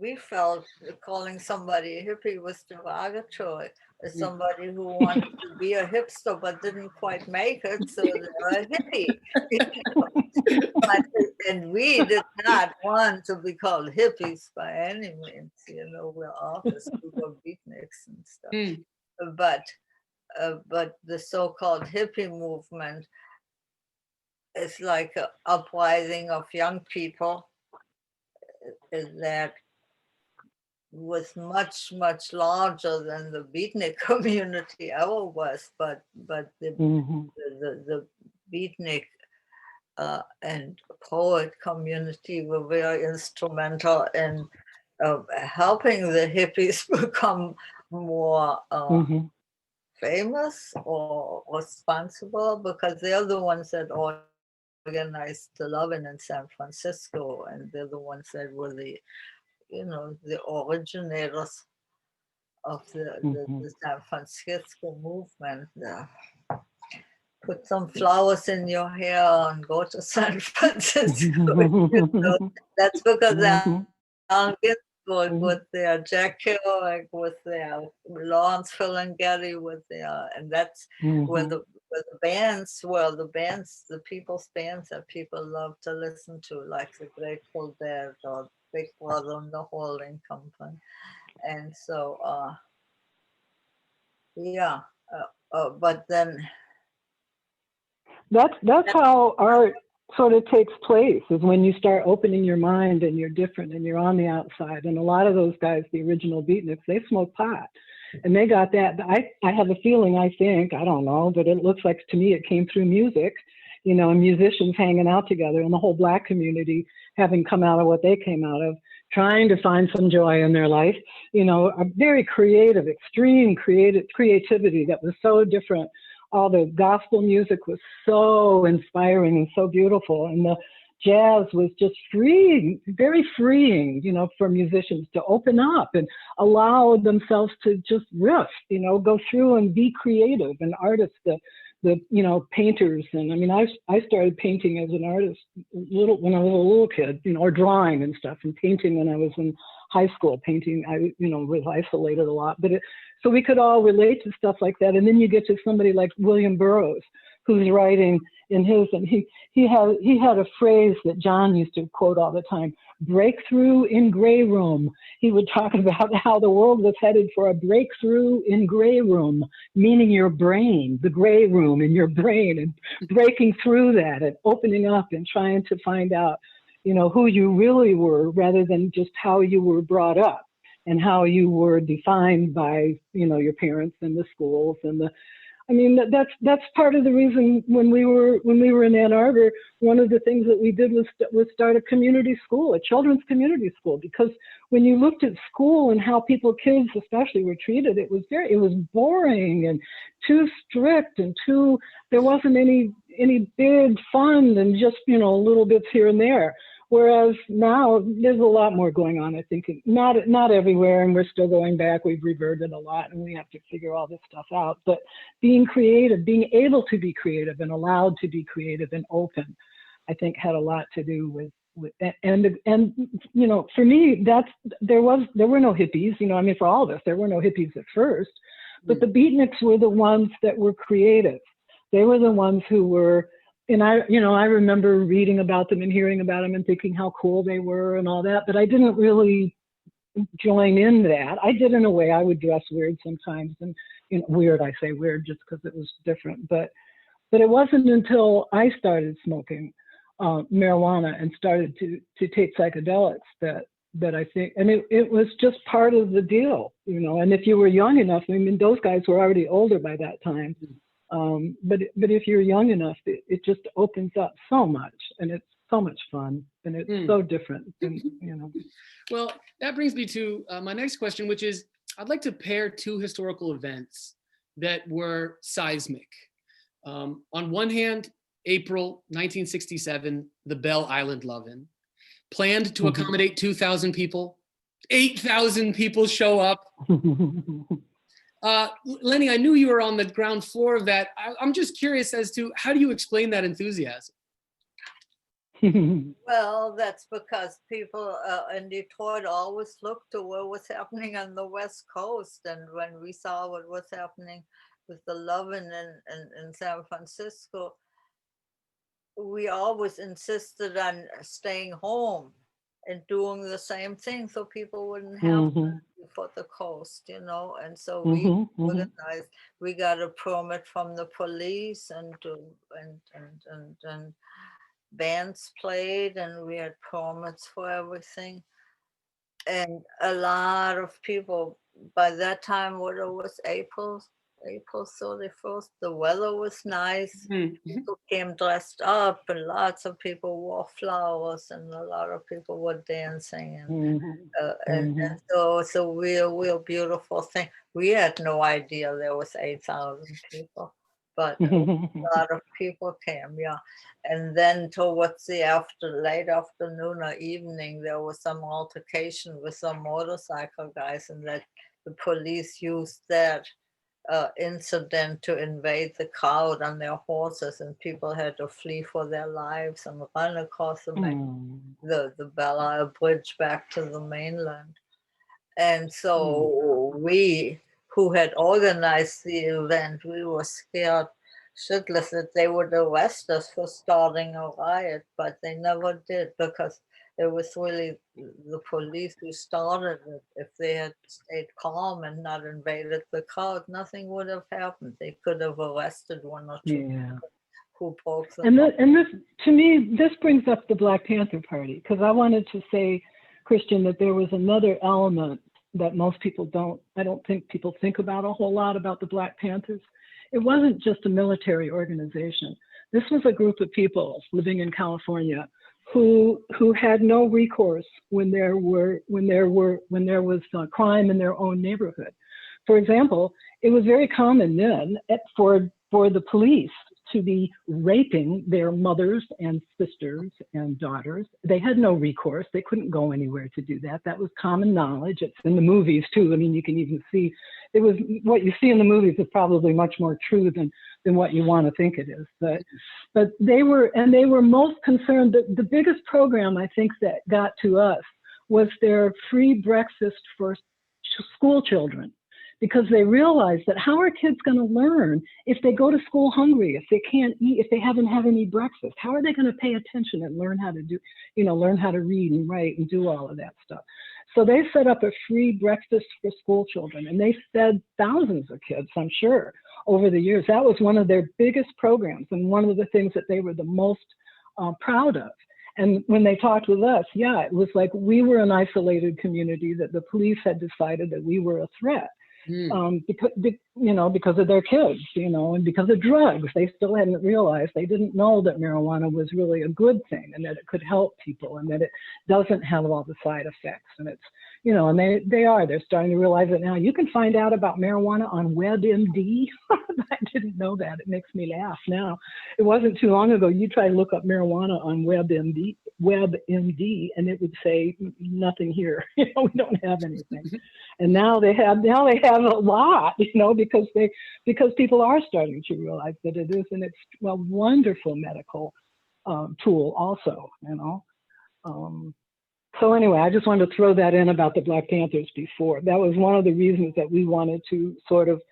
we felt calling somebody a hippie was derogatory, as somebody who wanted to be a hipster but didn't quite make it, so they're a hippie. You know? And we did not want to be called hippies by any means. You know, we're artists, we were beatniks and stuff. But the so-called hippie movement is like an uprising of young people that was much, much larger than the beatnik community ever was, but the beatnik and poet community were very instrumental in helping the hippies become more famous or responsible, because they're the ones that organized the loving in San Francisco, and they're the ones that were the originators of the San Francisco movement. Put some flowers in your hair and go to San Francisco. You know? That's because they're with their Jack Kerouac, with their Lawrence Ferlinghetti, with their, and that's where the bands, the people's bands that people love to listen to, like the Grateful Dead or Big Brother and the Holding Company. And so, but then that's how art sort of takes place, is when you start opening your mind and you're different and you're on the outside. And a lot of those guys, the original beatniks, they smoke pot, and they got that. I have a feeling, I think, I don't know, but it looks like to me it came through music, you know, and musicians hanging out together, and the whole Black community having come out of what they came out of, trying to find some joy in their life, you know, a very creative, extreme creativity that was so different. All the gospel music was so inspiring and so beautiful, and the jazz was just freeing, very freeing, you know, for musicians to open up and allow themselves to just riff, you know, go through and be creative. And artists, the you know, painters, and I mean, I started painting as an artist when I was a little kid, you know, or drawing and stuff, and painting when I was in high school. Painting, I, you know, was isolated a lot, but so we could all relate to stuff like that. And then you get to somebody like William Burroughs, who's writing in his, and he had a phrase that John used to quote all the time: breakthrough in gray room. He would talk about how the world was headed for a breakthrough in gray room, meaning your brain, the gray room in your brain, and breaking through that and opening up and trying to find out, you know, who you really were, rather than just how you were brought up and how you were defined by, you know, your parents and the schools and the, I mean, that's part of the reason when we were in Ann Arbor, one of the things that we did was start a community school, a children's community school, because when you looked at school and how kids especially were treated, it was boring and too strict and there wasn't any big fun and just, you know, little bits here and there. Whereas now there's a lot more going on, I think, not everywhere, and we're still going back. We've reverted a lot, and we have to figure all this stuff out. But being creative, being able to be creative and allowed to be creative and open, I think had a lot to do with and you know, for me, there were no hippies. You know, I mean, for all of us, there were no hippies at first, but the beatniks were the ones that were creative. They were the ones who were. And I remember reading about them and hearing about them and thinking how cool they were and all that, but I didn't really join in that. I did in a way. I would dress weird sometimes, and, you know, weird, I say weird just because it was different, but it wasn't until I started smoking marijuana and started to take psychedelics that I think, and it was just part of the deal, you know. And if you were young enough, I mean, those guys were already older by that time. But if you're young enough, it just opens up so much, and it's so much fun, and it's so different, and, you know. Well, that brings me to my next question, which is, I'd like to pair two historical events that were seismic. On one hand, April 1967, the Belle Island Love-In, planned to accommodate 2,000 people. 8,000 people show up. Leni, I knew you were on the ground floor of that. I'm just curious as to, how do you explain that enthusiasm? Well, that's because people in Detroit always looked to what was happening on the West Coast. And when we saw what was happening with the Love-In in San Francisco, we always insisted on staying home and doing the same thing so people wouldn't have to for the coast, you know. And so we organized, we got a permit from the police, and bands played, and we had permits for everything. And a lot of people, by that time, what it was, April 31st, the weather was nice. People came dressed up, and lots of people wore flowers, and a lot of people were dancing, and so real beautiful thing. We had no idea there was 8,000 people, but a lot of people came, yeah. And then towards the late afternoon or evening, there was some altercation with some motorcycle guys, and that the police used that incident to invade the crowd on their horses, and people had to flee for their lives and run across the Belle Isle Bridge back to the mainland. And so we, who had organized the event, we were scared shitless that they would arrest us for starting a riot, but they never did, because it was really the police who started it. If they had stayed calm and not invaded the crowd, nothing would have happened. They could have arrested one or two people who broke them. And this, to me, this brings up the Black Panther Party, because I wanted to say, Christian, that there was another element that most people I don't think people think about a whole lot about the Black Panthers. It wasn't just a military organization. This was a group of people living in California who had no recourse when there was crime in their own neighborhood. For example, it was very common then for the police to be raping their mothers and sisters and daughters. They had no recourse. They couldn't go anywhere to do that. That was common knowledge. It's in the movies too. I mean, you can even see, it was what you see in the movies is probably much more true than what you want to think it is. But they were most concerned that the biggest program I think that got to us was their free breakfast for school children. because they realized that how are kids going to learn if they go to school hungry, if they can't eat, if they haven't had any breakfast? How are they going to pay attention and learn how to do, learn how to read and write and do all of that stuff? So they set up a free breakfast for school children, and they fed thousands of kids, I'm sure, over the years. That was one of their biggest programs and one of the things that they were the most proud of. And when they talked with us, yeah, it was like we were an isolated community, that the police had decided that we were a threat. Because of their kids, and because of drugs. They still hadn't realized, they didn't know that marijuana was really a good thing and that it could help people and that it doesn't have all the side effects. And it's, and they're starting to realize it now. You can find out about marijuana on WebMD. I didn't know that. It makes me laugh now. It wasn't too long ago. You try to look up marijuana on WebMD, and it would say nothing here. We don't have anything. And now they have a lot, because people are starting to realize that it is, and it's a wonderful medical tool also, So anyway, I just wanted to throw that in about the Black Panthers before. That was one of the reasons that we wanted to sort of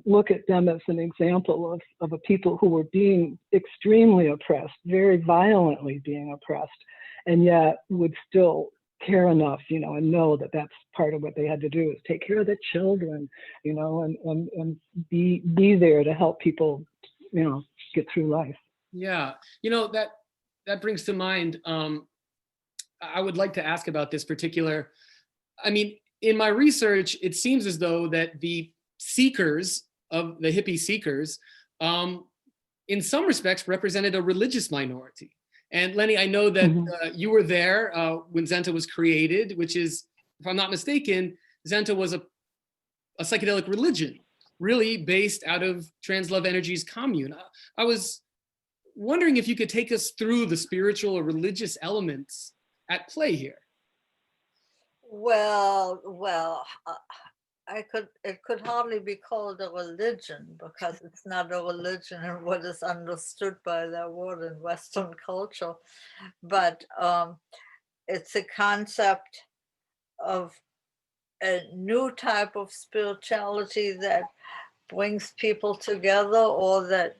look at them as an example of a people who were being extremely oppressed, very violently being oppressed, and yet would still care enough, and know that that's part of what they had to do, is take care of the children, and be there to help people, get through life. Yeah, that brings to mind, I would like to ask about this particular, in my research, it seems as though that the seekers of the hippie seekers, in some respects represented a religious minority. And Leni, I know that you were there when Zenta was created, which is, if I'm not mistaken, Zenta was a psychedelic religion, really based out of Trans-Love Energy's commune. I was wondering if you could take us through the spiritual or religious elements at play here. Well, it could hardly be called a religion, because it's not a religion in what is understood by that word in Western culture, but it's a concept of a new type of spirituality that brings people together, or that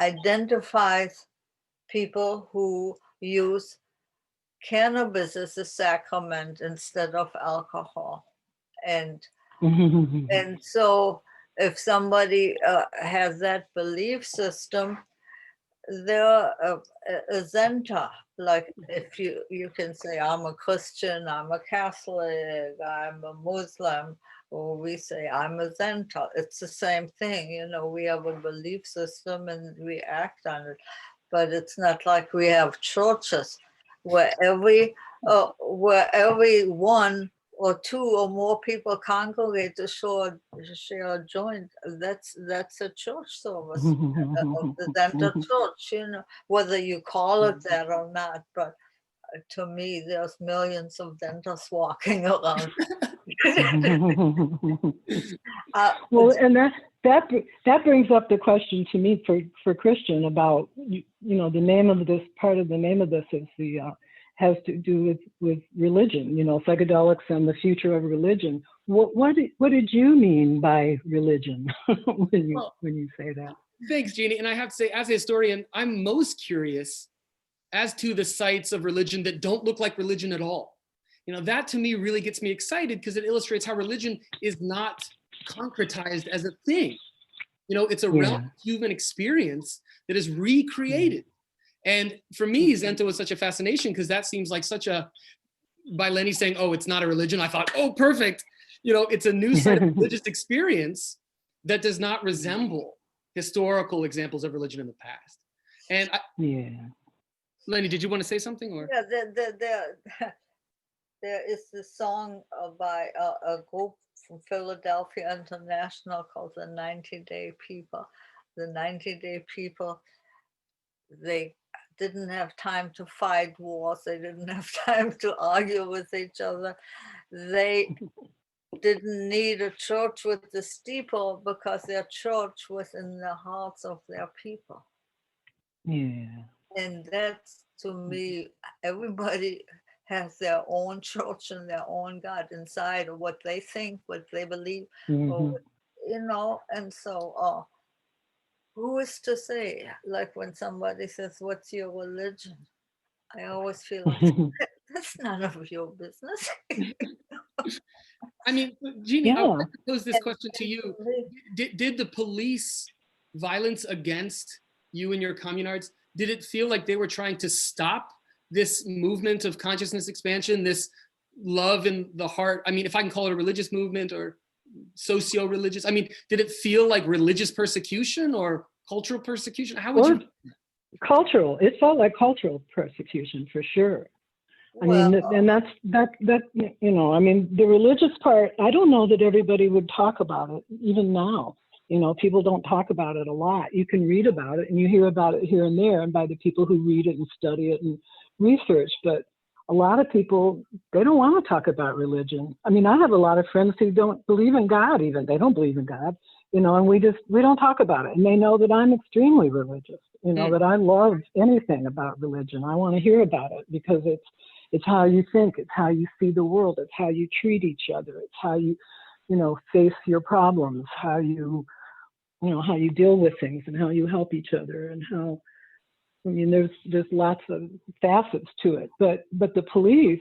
identifies people who use cannabis as a sacrament instead of alcohol. And so if somebody has that belief system, they're a Zenta. Like, if you can say, I'm a Christian, I'm a Catholic, I'm a Muslim, or we say, I'm a Zenta. It's the same thing, we have a belief system and we act on it. But it's not like we have churches where every one or two or more people congregate to share a joint. That's a church service of the Zenta church, whether you call it that or not. But to me, there's millions of Zentas walking around. Well, and that brings up the question to me for Christian about, the name of this, part of the name of this is has to do with religion, psychedelics and the future of religion. What did you mean by religion when you say that? Thanks, Jeannie. And I have to say, as a historian, I'm most curious as to the sites of religion that don't look like religion at all. That to me really gets me excited, because it illustrates how religion is not concretized as a thing. It's a realm of human experience that is recreated. And for me, Zenta was such a fascination, because that seems like by Leni saying, oh, it's not a religion, I thought, oh, perfect. It's a new sort of religious experience that does not resemble historical examples of religion in the past. And Leni, did you want to say something? Or? Yeah, there is this song by a group from Philadelphia International called the 90-Day People. The 90-Day People, they didn't have time to fight wars. They didn't have time to argue with each other. They didn't need a church with the steeple, because their church was in the hearts of their people. Yeah. And that's, to me, everybody has their own church and their own God inside, or what they think, what they believe, or Mhm. you know. And so, who is to say? Like when somebody says, "What's your religion?" I always feel like that's none of your business. I mean, Jeannie, I Yeah. want to pose this question to you. for me, Did the police violence against you and your communards, did it feel like they were trying to stop this movement of consciousness expansion, this love in the heart? I mean, if I can call it a religious movement or socio-religious, I mean, did it feel like religious persecution or cultural persecution? How would Or you? cultural. It felt like cultural persecution for sure. I well, mean, and that you know, I mean, the religious part, I don't know that everybody would talk about it even now. You know, people don't talk about it a lot. You can read about it and you hear about it here and there, and by the people who read it and study it and research. But a lot of people, they don't want to talk about religion. I mean, I have a lot of friends who don't believe in God even. They don't believe in God, you know, and we don't talk about it. And they know that I'm extremely religious, you know, that I love anything about religion. I want to hear about it because it's how you think, it's how you see the world, it's how you treat each other, it's how you know, face your problems, how you know, how you deal with things and how you help each other, and how, I mean, there's lots of facets to it. But the police,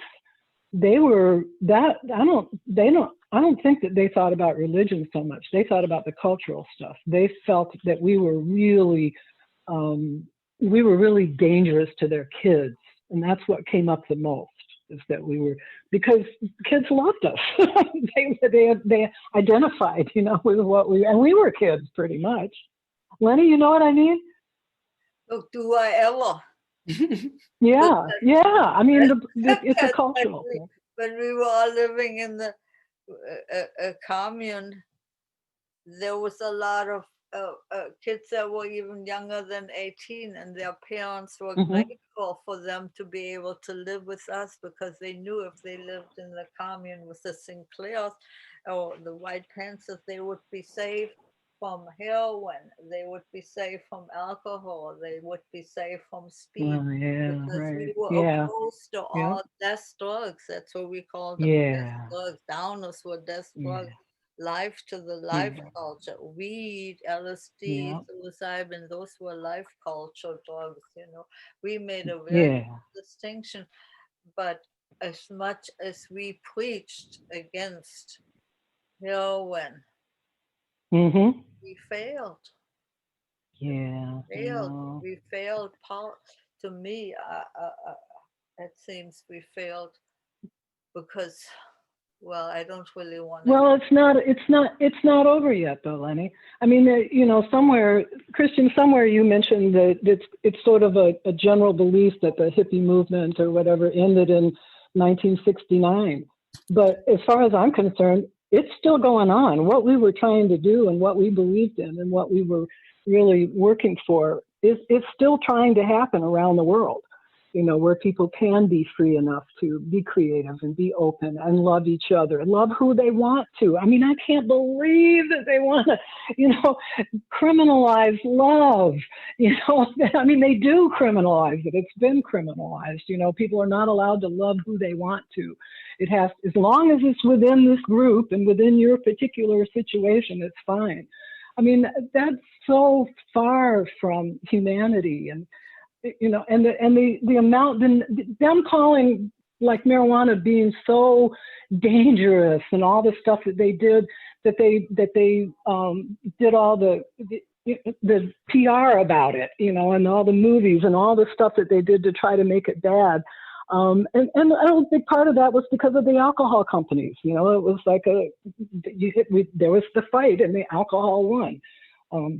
they were that, I don't think that they thought about religion so much. They thought about the cultural stuff. They felt that we were really dangerous to their kids. And that's what came up the most, is that we were, because kids loved us. they identified, you know, with what and we were kids pretty much. Lenny, you know what I mean? look, do I ever? Yeah, yeah. I mean, it's a cultural thing. When we were all living in the commune, there was a lot of kids that were even younger than 18, and their parents were grateful for them to be able to live with us, because they knew if they lived in the commune with the Sinclairs or the White Panthers, they would be safe from heroin, they would be safe from alcohol, they would be safe from speed, because we were opposed to all death drugs. That's what we called them, death drugs. Downers were death drugs. Life to the life culture. Weed, LSD, psilocybin, those were life culture drugs, you know. We made a very distinction, but as much as we preached against heroin, we failed. We failed. To me, it seems we failed because, well, I don't really want to. Well, it's not over yet, though, Lenny. I mean, you know, Christian, somewhere you mentioned that it's sort of a general belief that the hippie movement or whatever ended in 1969. But as far as I'm concerned, it's still going on. What we were trying to do and what we believed in and what we were really working for is still trying to happen around the world. You know, where people can be free enough to be creative and be open and love each other and love who they want to. I mean, I can't believe that they want to, you know, criminalize love. You know, I mean, they do criminalize it. It's been criminalized. You know, people are not allowed to love who they want to. It has, as long as it's within this group and within your particular situation, it's fine. I mean, that's so far from humanity. And you know, and the amount, them calling like marijuana being so dangerous and all the stuff that they did, that they did all the PR about it, you know, and all the movies and all the stuff that they did to try to make it bad. And I don't think part of that was because of the alcohol companies. You know, it was like there was the fight and the alcohol won,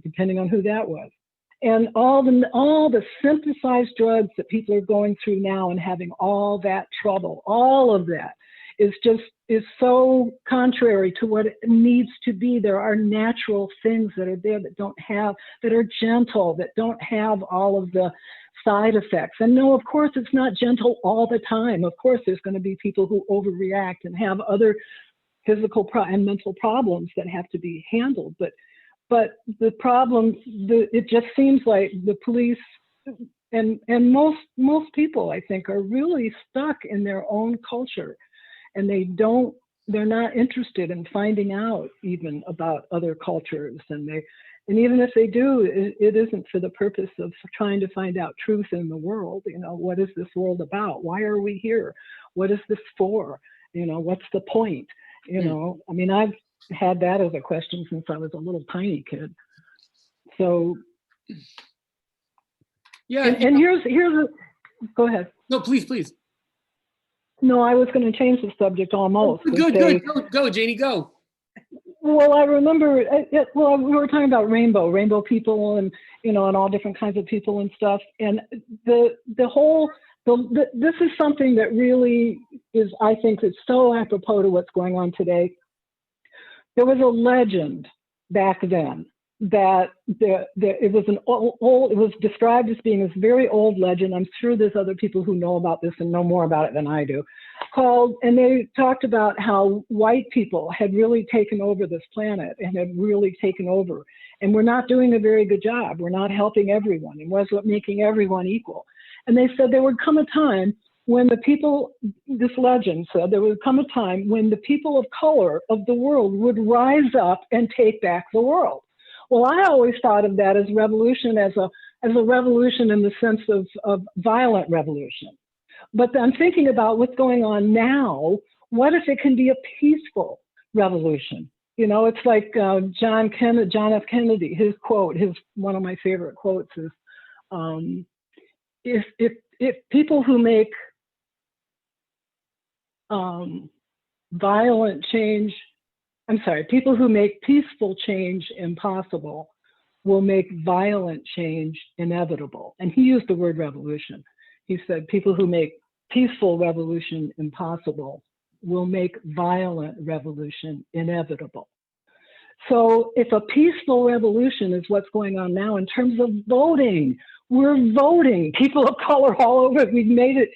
depending on who that was. And all the synthesized drugs that people are going through now and having all that trouble, all of that is so contrary to what it needs to be. There are natural things that are there that are gentle, that don't have all of the side effects. And no, of course, it's not gentle all the time. Of course, there's going to be people who overreact and have other physical and mental problems that have to be handled. But the problem, it just seems like the police, And most people, I think, are really stuck in their own culture, and they're not interested in finding out even about other cultures. And even if they do, it isn't for the purpose of trying to find out truth in the world. You know, what is this world about? Why are we here? What is this for? You know, what's the point? You know, I mean, I've had that as a question since I was a little tiny kid. So, yeah. And go ahead. No, please. No, I was going to change the subject almost. Good. Go, Janie, go. Well, I remember, we were talking about rainbow people, and, you know, and all different kinds of people and stuff. And this is something that really is, I think, is so apropos to what's going on today. There was a legend back then that it was described as being this very old legend. I'm sure there's other people who know about this and know more about it than I do. And they talked about how white people had really taken over this planet and had really taken over. And we're not doing a very good job. We're not helping everyone. And was making everyone equal. And they said there would come a time when this legend said there would come a time when the people of color of the world would rise up and take back the world. Well, I always thought of that as revolution, as a revolution in the sense of violent revolution. But I'm thinking about what's going on now. What if it can be a peaceful revolution? You know, it's like John F. Kennedy, his quote, one of my favorite quotes is, if people who make people who make peaceful change impossible will make violent change inevitable. And he used the word revolution. He said, people who make peaceful revolution impossible will make violent revolution inevitable. So if a peaceful revolution is what's going on now in terms of voting, we're voting, people of color all over. We've made it,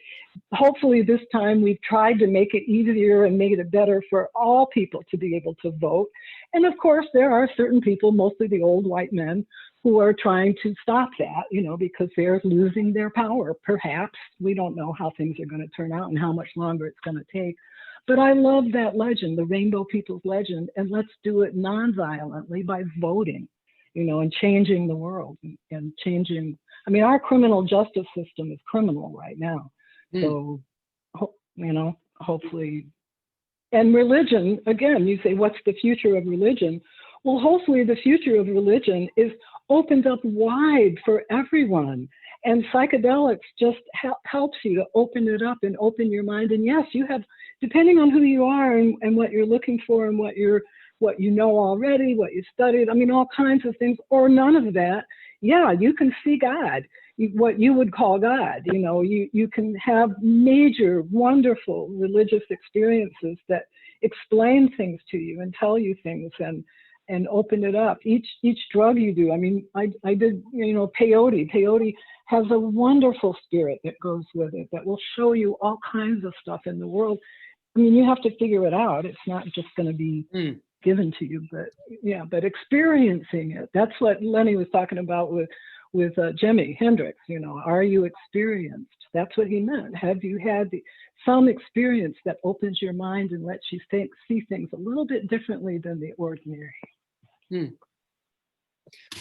hopefully this time we've tried to make it easier and made it better for all people to be able to vote. And of course, there are certain people, mostly the old white men, who are trying to stop that, you know, because they're losing their power, perhaps. We don't know how things are going to turn out and how much longer it's going to take. But I love that legend, the Rainbow People's legend, and let's do it non-violently by voting, you know, and changing the world and changing. I mean, our criminal justice system is criminal right now. So, you know, hopefully, and religion, again, you say, what's the future of religion? Well, hopefully the future of religion is opened up wide for everyone. And psychedelics just helps you to open it up and open your mind. And yes, you have, depending on who you are and what you're looking for and what you know already, what you studied, I mean, all kinds of things, or none of that. Yeah, you can see God, what you would call God. You know, you can have major, wonderful religious experiences that explain things to you and tell you things and open it up. Each drug you do, I mean, I did, you know, peyote. Peyote has a wonderful spirit that goes with it that will show you all kinds of stuff in the world. I mean, you have to figure it out. It's not just going to be given to you, but yeah, but experiencing it. That's what Leni was talking about with Jimi Hendrix. You know, are you experienced? That's what he meant. Have you had some experience that opens your mind and lets you see things a little bit differently than the ordinary?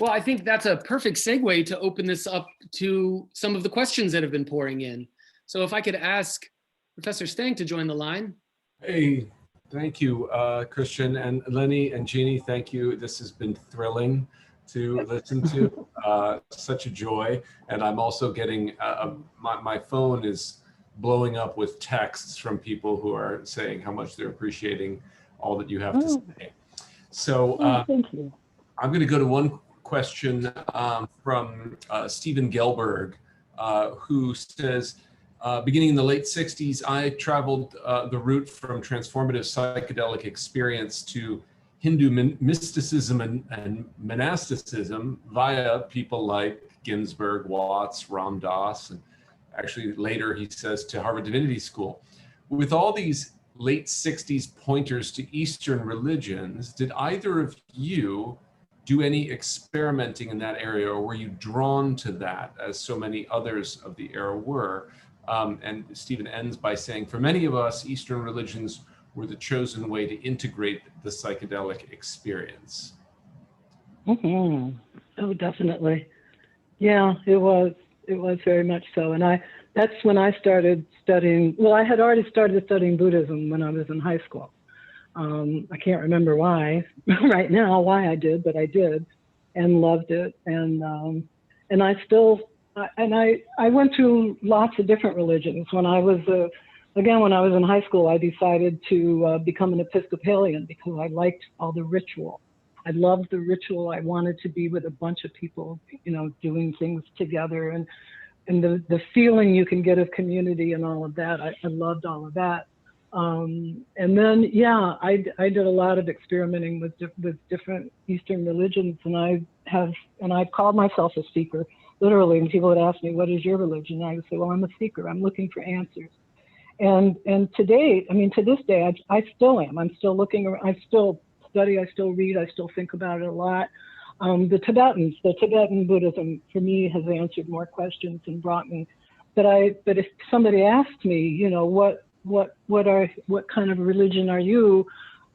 Well, I think that's a perfect segue to open this up to some of the questions that have been pouring in. So if I could ask Professor Stang to join the line. Hey, thank you, Christian and Leni and Genie. Thank you. This has been thrilling to listen to. Such a joy. And I'm also getting, my phone is blowing up with texts from people who are saying how much they're appreciating all that you have to say. So thank you. I'm going to go to one question from Stephen Gelberg, who says, beginning in the late 60s, I traveled the route from transformative psychedelic experience to Hindu mysticism and monasticism via people like Ginsberg, Watts, Ram Dass, and actually later he says to Harvard Divinity School. With all these late 60s pointers to Eastern religions, did either of you do any experimenting in that area, or were you drawn to that as so many others of the era were? And Stephen ends by saying, for many of us, Eastern religions were the chosen way to integrate the psychedelic experience. Mm-hmm. Oh, definitely. Yeah, it was very much so. And that's when I started studying, well, I had already started studying Buddhism when I was in high school. I can't remember why right now, why I did, but I did and loved it. And I still, I went through lots of different religions. When I was, when I was in high school, I decided to become an Episcopalian because I liked all the ritual. I loved the ritual. I wanted to be with a bunch of people, you know, doing things together, and the feeling you can get of community and all of that. I loved all of that. And then, yeah, I did a lot of experimenting with different Eastern religions, and I called myself a seeker, literally. And people would ask me, "What is your religion?" And I would say, "Well, I'm a seeker. I'm looking for answers." And to date, I mean, to this day, I still am. I'm still looking. I still study. I still read. I still think about it a lot. The Tibetan Buddhism for me has answered more questions and brought me. But if somebody asked me, you know, what kind of religion are you?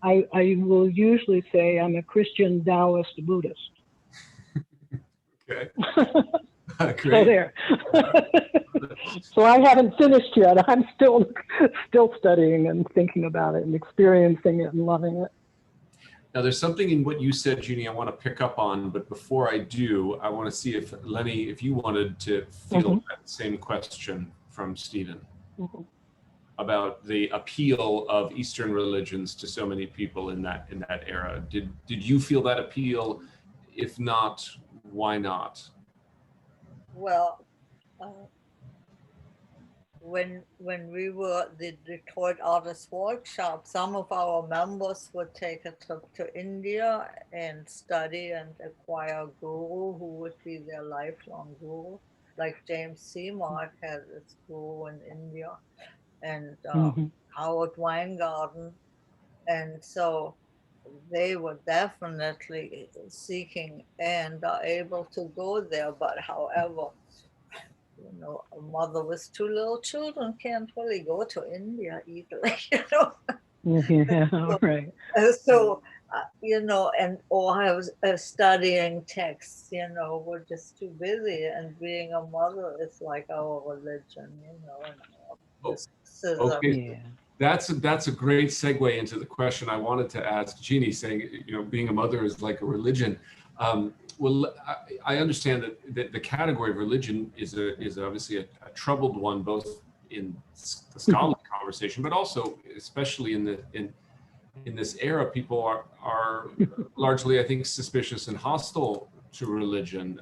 I will usually say I'm a Christian Taoist Buddhist. Okay. So there. So I haven't finished yet. I'm still studying and thinking about it and experiencing it and loving it. Now, there's something in what you said, Jeannie, I want to pick up on, but before I do, I want to see if, Leni, if you wanted to field that same question from Stephen about the appeal of Eastern religions to so many people in that era. Did you feel that appeal? If not, why not? Well, when we were at the Detroit Artists Workshop, some of our members would take a trip to India and study and acquire a guru who would be their lifelong guru. Like James Seymour had his guru in India, and Howard Weingarten. And so they were definitely seeking and are able to go there. But however, you know, a mother with two little children can't really go to India either, you know. Yeah, right. So, you know, and or I was studying texts, you know, we're just too busy. And being a mother is like our religion, you know, and our mysticism. Okay. Yeah. That's a great segue into the question I wanted to ask Jeannie, saying, you know, being a mother is like a religion. Well, I understand that the category of religion is obviously a troubled one, both in the scholarly conversation, but also, especially in this era, people are largely, I think, suspicious and hostile to religion.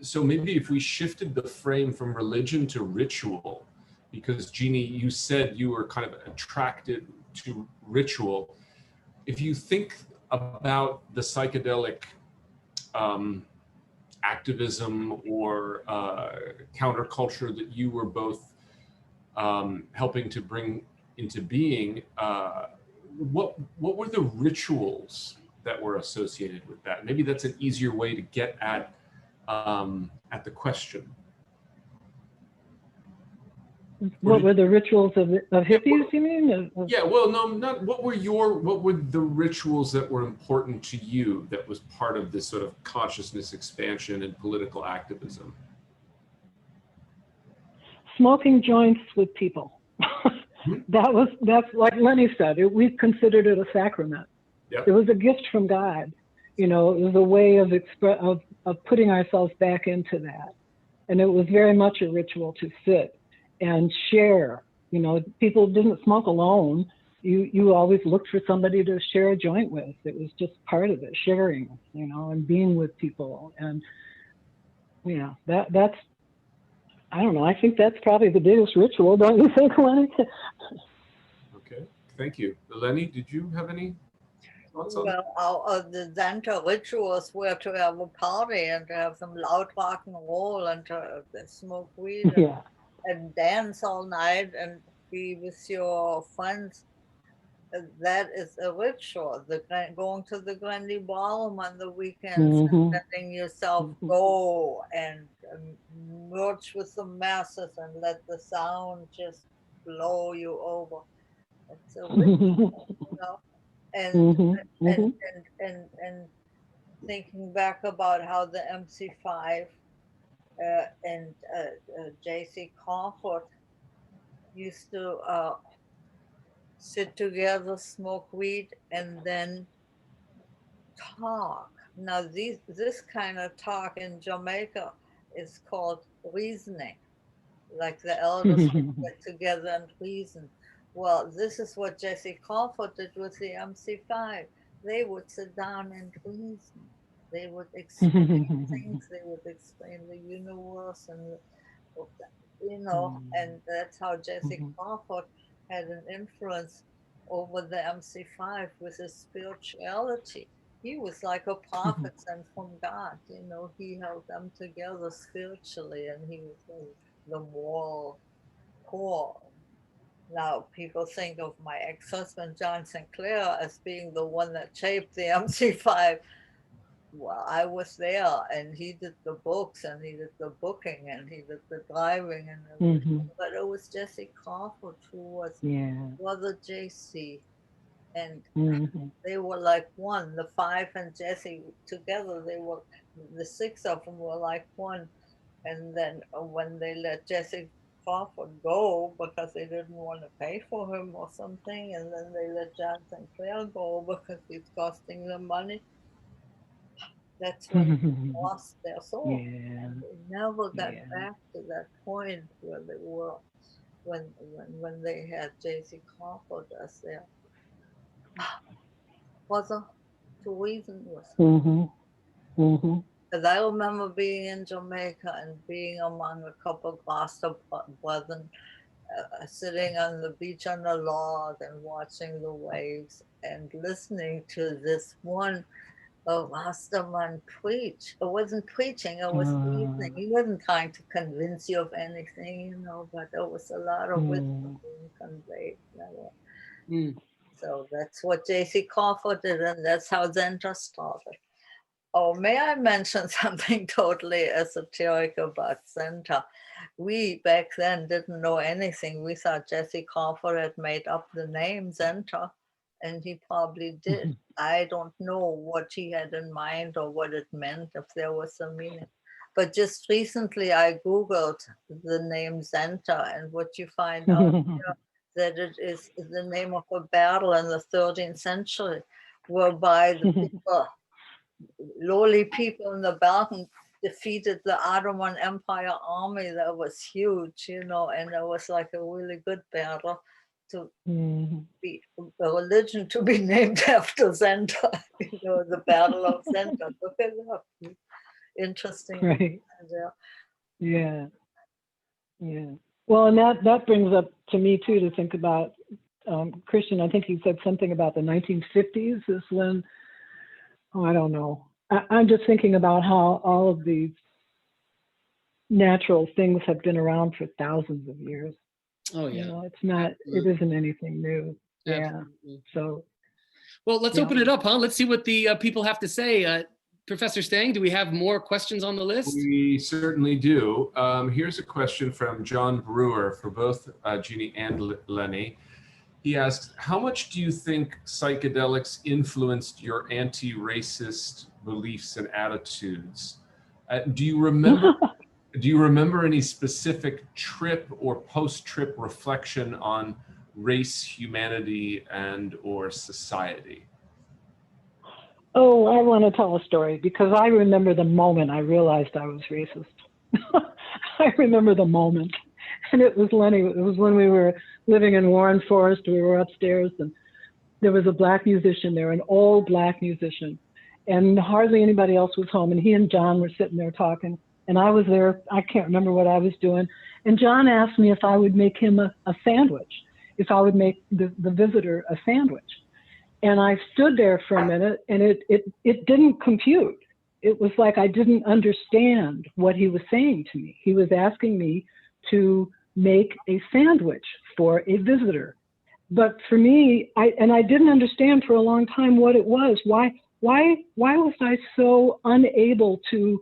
So maybe if we shifted the frame from religion to ritual, because Jeannie, you said you were kind of attracted to ritual. If you think about the psychedelic activism or counterculture that you were both helping to bring into being, what were the rituals that were associated with that? Maybe that's an easier way to get at the question. What were the rituals of hippies, you mean? Yeah, well, no, not what were the rituals that were important to you that was part of this sort of consciousness expansion and political activism? Smoking joints with people. That's like Leni said, we considered it a sacrament. Yep. It was a gift from God. You know, it was a way of putting ourselves back into that. And it was very much a ritual to sit and share. You know, people didn't smoke alone. You always looked for somebody to share a joint with. It was just part of it, sharing, you know, and being with people. And yeah, that's, I don't know, I think that's probably the biggest ritual, don't you think, Leni? Okay, thank you. Leni, did you have any thoughts on that? Well, the Xanta rituals were to have a party and to have some loud rock and roll and to smoke weed and dance all night and be with your friends. that is a ritual. Going to the Grundy Ballroom on the weekends and letting yourself go and merge with the masses and let the sound just blow you over. It's a ritual, you know. And thinking back about how the MC5 and J.C. Crawford used to sit together, smoke weed, and then talk. Now, this kind of talk in Jamaica is called reasoning, like the elders would get together and reason. Well, this is what Jesse Crawford did with the MC5. They would sit down and reason. They would explain things. They would explain the universe, and you know, and that's how Jesse Crawford had an influence over the MC5 with his spirituality. He was like a prophet sent from God. You know, he held them together spiritually, and he was the moral core. Now, people think of my ex-husband, John Sinclair, as being the one that shaped the MC5. Well, I was there, and he did the books, and he did the booking, and he did the driving, and everything. But it was Jesse Crawford who was brother JC, and they were like one. The five and Jesse together, the six of them were like one. And then when they let Jesse Crawford go because they didn't want to pay for him or something, and then they let John Sinclair go because he's costing them money, that's when they lost their soul. And they never got back to that point where they were when they had J.C. Crawford as their mother to reason with. Because I remember being in Jamaica and being among a couple of Gloucester brethren, sitting on the beach on the log and watching the waves and listening to this one Rastaman preach. It wasn't preaching, it was reasoning. He wasn't trying to convince you of anything, you know, but there was a lot of wisdom being conveyed. So that's what J.C. Crawford did, and that's how Zenta started. Oh, may I mention something totally esoteric about Zenta? We back then didn't know anything. We thought Jesse Crawford had made up the name Zenta, and he probably did. I don't know what he had in mind or what it meant, if there was a meaning. But just recently I Googled the name Zenta, and what you find out here, that it is the name of a battle in the 13th century, whereby the people, lowly people in the Balkan defeated the Ottoman Empire army that was huge, you know, and it was like a really good battle to be a religion to be named after Zenta, you know, the Battle of Zenta. Look it up. Interesting. Right. Yeah. Well, and that brings up to me too to think about, Christian, I think you said something about the 1950s is when, I don't know. I'm just thinking about how all of these natural things have been around for thousands of years. Oh yeah. You know, it's not, it isn't anything new. Absolutely. Yeah. So. Well, let's open it up, huh? Let's see what the people have to say. Professor Stang, do we have more questions on the list? We certainly do. Here's a question from John Brewer for both Jeannie and Leni. He asks, how much do you think psychedelics influenced your anti-racist beliefs and attitudes? Do you remember any specific trip or post-trip reflection on race, humanity, and or society? Oh, I want to tell a story because I remember the moment I realized I was racist. I remember the moment. And it was Leni. It was when we were living in Warren Forest. We were upstairs, and there was a Black musician there, an old Black musician, and hardly anybody else was home. And he and John were sitting there talking, and I was there. I can't remember what I was doing. And John asked me if I would make him a sandwich, if I would make the visitor a sandwich. And I stood there for a minute, and it didn't compute. It was like I didn't understand what he was saying to me. He was asking me to make a sandwich for a visitor. but for me, I didn't understand for a long time what it was. Why was I so unable to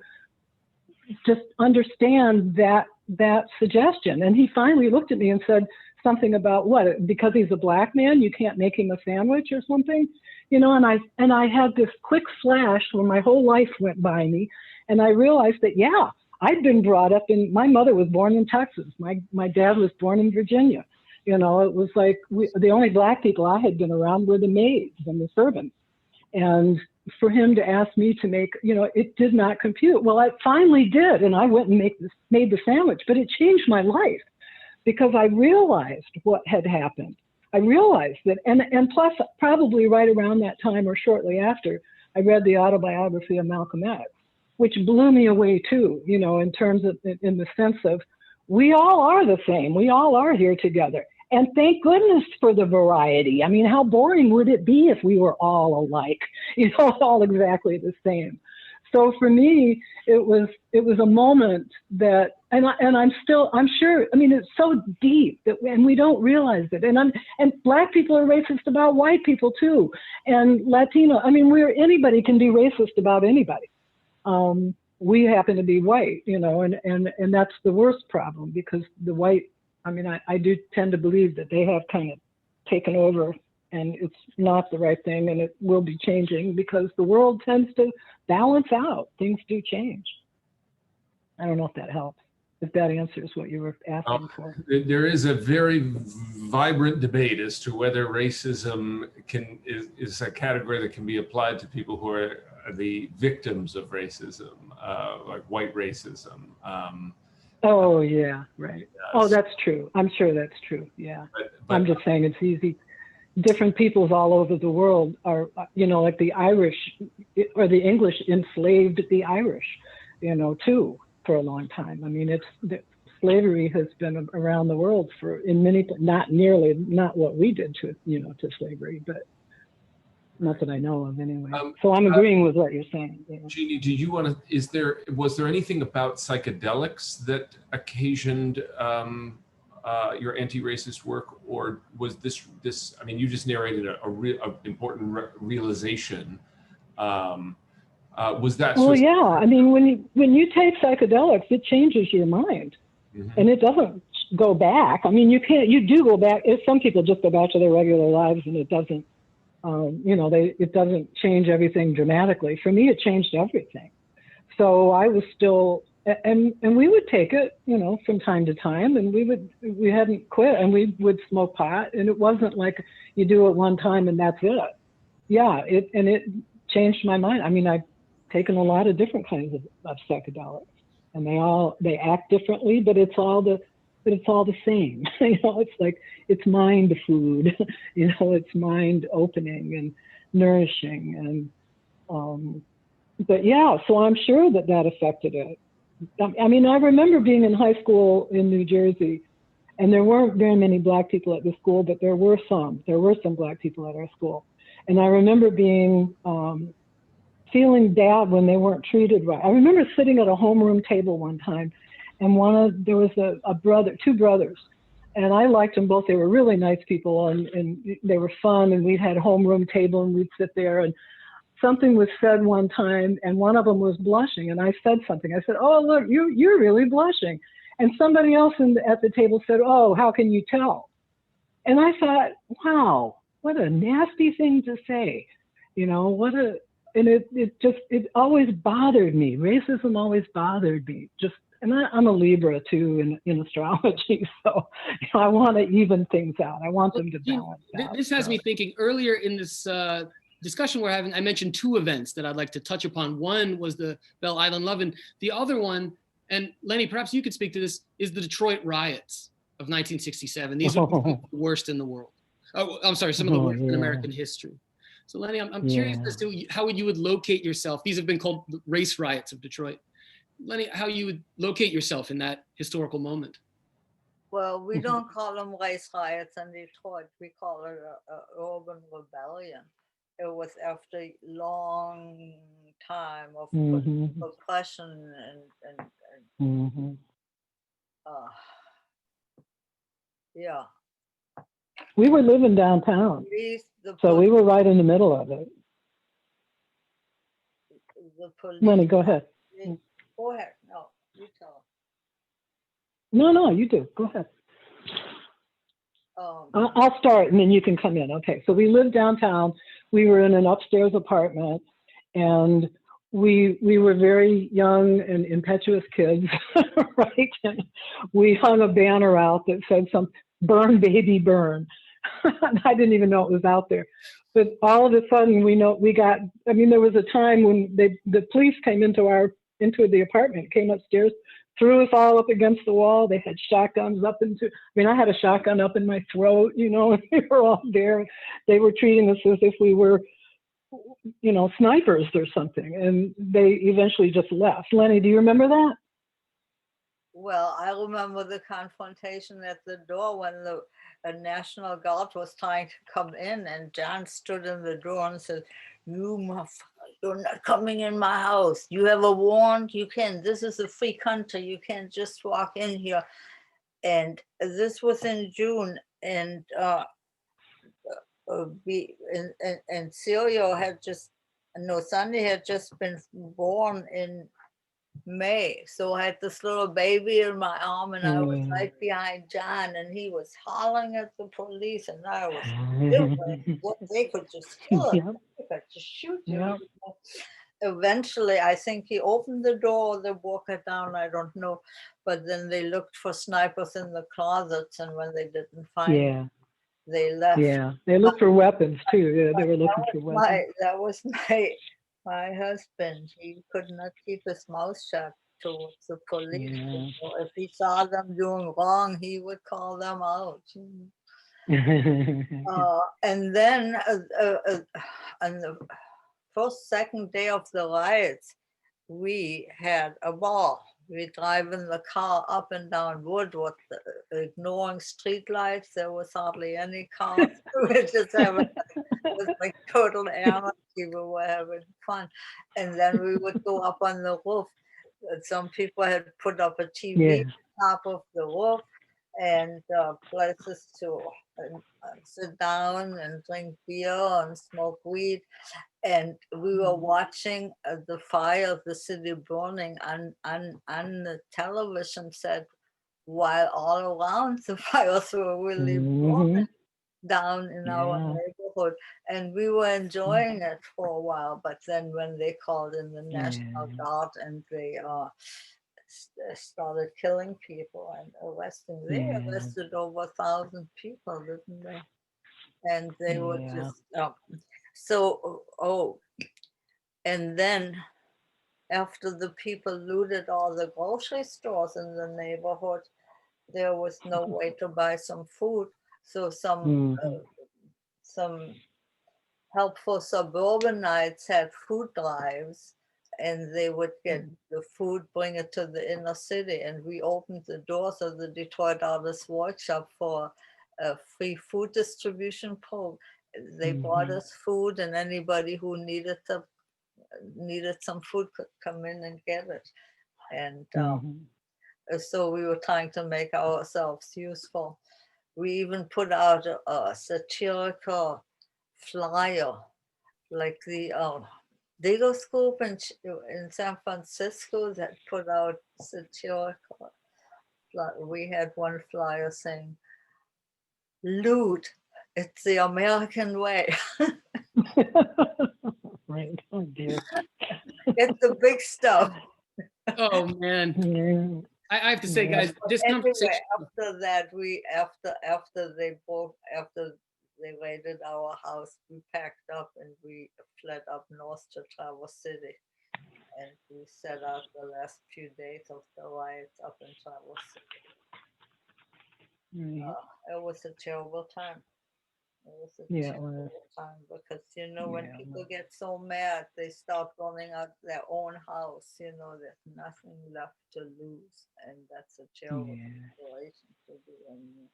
just understand that suggestion? And he finally looked at me and said something about, what, because he's a black man, you can't make him a sandwich or something, you know? And I had this quick flash where my whole life went by me, and I realized that, yeah, I'd been brought up in, my mother was born in Texas. My dad was born in Virginia. You know, it was like the only black people I had been around were the maids and the servants. And for him to ask me to make, you know, it did not compute. Well, I finally did, and I went and made the sandwich, but it changed my life because I realized what had happened. I realized that, and plus probably right around that time or shortly after, I read the autobiography of Malcolm X, which blew me away too, you know, in terms of, in the sense of, we all are the same. We all are here together. And thank goodness for the variety. I mean, how boring would it be if we were all alike, you know, all exactly the same. So for me, it was a moment that, and I'm sure, I mean, it's so deep that, and we don't realize it. And black people are racist about white people too. And Latino, I mean, anybody can be racist about anybody. We happen to be white, you know, and that's the worst problem, because the white, I mean, I do tend to believe that they have kind of taken over, and it's not the right thing, and it will be changing because the world tends to balance out. Things do change. I don't know if that helps, if that answers what you were asking for. There is a very vibrant debate as to whether racism is a category that can be applied to people who are the victims of racism, like white racism. Oh, yeah, right. Yes. Oh, that's true. I'm sure that's true. Yeah. But I'm just saying it's easy. Different peoples all over the world are, you know, like the Irish or the English enslaved the Irish, you know, too, for a long time. I mean, slavery has been around the world in many, not what we did to, you know, to slavery, but not that I know of anyway. So I'm agreeing with what you're saying. Yeah. Jeannie, do you want to, was there anything about psychedelics that occasioned your anti-racist work, or was this, I mean, you just narrated a important realization. Was that? Well, yeah, I mean, when you take psychedelics, it changes your mind. Mm-hmm. And it doesn't go back. I mean, you do go back. Some people just go back to their regular lives, and it doesn't, you know, it doesn't change everything dramatically. For me, it changed everything. So I was still, and we would take it, you know, from time to time, and we hadn't quit, and we would smoke pot, and it wasn't like you do it one time and that's it. Yeah, it changed my mind. I mean, I've taken a lot of different kinds of psychedelics, and they act differently, but it's all the same. You know, it's like, it's mind food, you know, it's mind opening and nourishing. And, but yeah, so I'm sure that affected it. I mean, I remember being in high school in New Jersey, and there weren't very many black people at the school, but there were some black people at our school. And I remember feeling bad when they weren't treated right. I remember sitting at a homeroom table one time, and there was two brothers, and I liked them both. They were really nice people, and they were fun, and we had a homeroom table, and we'd sit there, and something was said one time, and one of them was blushing, and I said something. I said, "Oh, look, you're really blushing." And somebody else at the table said, "Oh, how can you tell?" And I thought, wow, what a nasty thing to say. You know, and it always bothered me. Racism always bothered me. And I'm a Libra too in astrology, so you know, I want to even things out. I want them to balance out. This has me thinking. Earlier in this discussion we're having, I mentioned two events that I'd like to touch upon. One was the Belle Island Love, and the other one, and Leni, perhaps you could speak to this, is the Detroit Riots of 1967. These are the worst in the world. Oh, I'm sorry, some of the worst in American history. So Leni, I'm curious as to how you would locate yourself. These have been called the race riots of Detroit. Leni, how you would locate yourself in that historical moment? Well, we don't call them race riots in Detroit. We call it an urban rebellion. It was after a long time of oppression and yeah. We were living downtown, so we were right in the middle of it. The police. Lenny, go ahead. Go ahead. No, you tell. No, you do. Go ahead. I'll start and then you can come in. Okay, so we lived downtown. We were in an upstairs apartment, and we were very young and impetuous kids, right? And we hung a banner out that said "Burn, baby, burn." I didn't even know it was out there. But all of a sudden, there was a time when the police came into the apartment, came upstairs, threw us all up against the wall. They had shotguns I had a shotgun up in my throat, and we were all there. They were treating us as if we were, snipers or something. And they eventually just left. Lenny, do you remember that? Well, I remember the confrontation at the door when the National Guard was trying to come in, and John stood in the door and said, "You motherfucker, you're not coming in my house. You have a warrant. You can. This is a free country. You can't just walk in here." And this was in June, and Sandy had just been born in May. So I had this little baby in my arm, and I was right behind John, and he was hollering at the police, and I was what they could just kill us. Yep. They could just shoot you. Yep. Eventually, I think he opened the door, they walked it down, I don't know. But then they looked for snipers in the closets, and when they didn't find them, they left. Yeah, they looked for weapons too. Yeah, they were looking for weapons. That was my husband. He could not keep his mouth shut towards the police. Yeah. If he saw them doing wrong, he would call them out. And then on the second day of the riots, we had a ball. We drive in the car up and down Woodward, ignoring street lights. There was hardly any cars. We just it was like total anarchy. We were having fun. And then we would go up on the roof. Some people had put up a TV on top of the roof, and places to sit down and drink beer and smoke weed. And we were watching the fire of the city burning on the television set, while all around the fires were really burning down in our neighborhood. And we were enjoying it for a while. But then when they called in the National Guard and they started killing people and arresting, they arrested over 1,000 people, didn't they? And they were just... and then after the people looted all the grocery stores in the neighborhood, there was no way to buy some food. So some helpful suburbanites had food drives, and they would get the food, bring it to the inner city. And we opened the doors of the Detroit Artists Workshop for a free food distribution program. They brought us food, and anybody who needed some food could come in and get it. And so we were trying to make ourselves useful. We even put out a satirical flyer, like the Deagles Group in San Francisco that put out satirical. We had one flyer saying, "Loot, it's the American way." Right. Oh dear. It's the big stuff. Oh man. I have to say, guys, this conversation. After that, after they raided our house, we packed up and we fled up north to Traverse City, and we set out the last few days of the riots up in Traverse City. It was a terrible time. It was a terrible time because, when people get so mad, they start running out their own house. There's nothing left to lose, and that's a terrible situation to be in.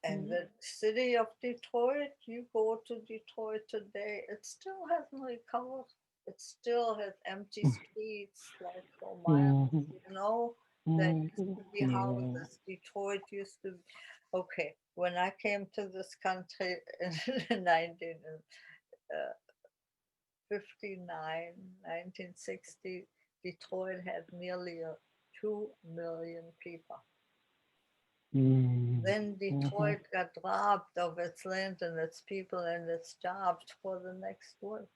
And the city of Detroit, you go to Detroit today, it still hasn't recovered. It still has empty streets like for miles, That used to be houses. Detroit used to Okay, when I came to this country in 1959, 1960, Detroit had nearly 2 million people. Then Detroit got robbed of its land and its people and its jobs for the next war.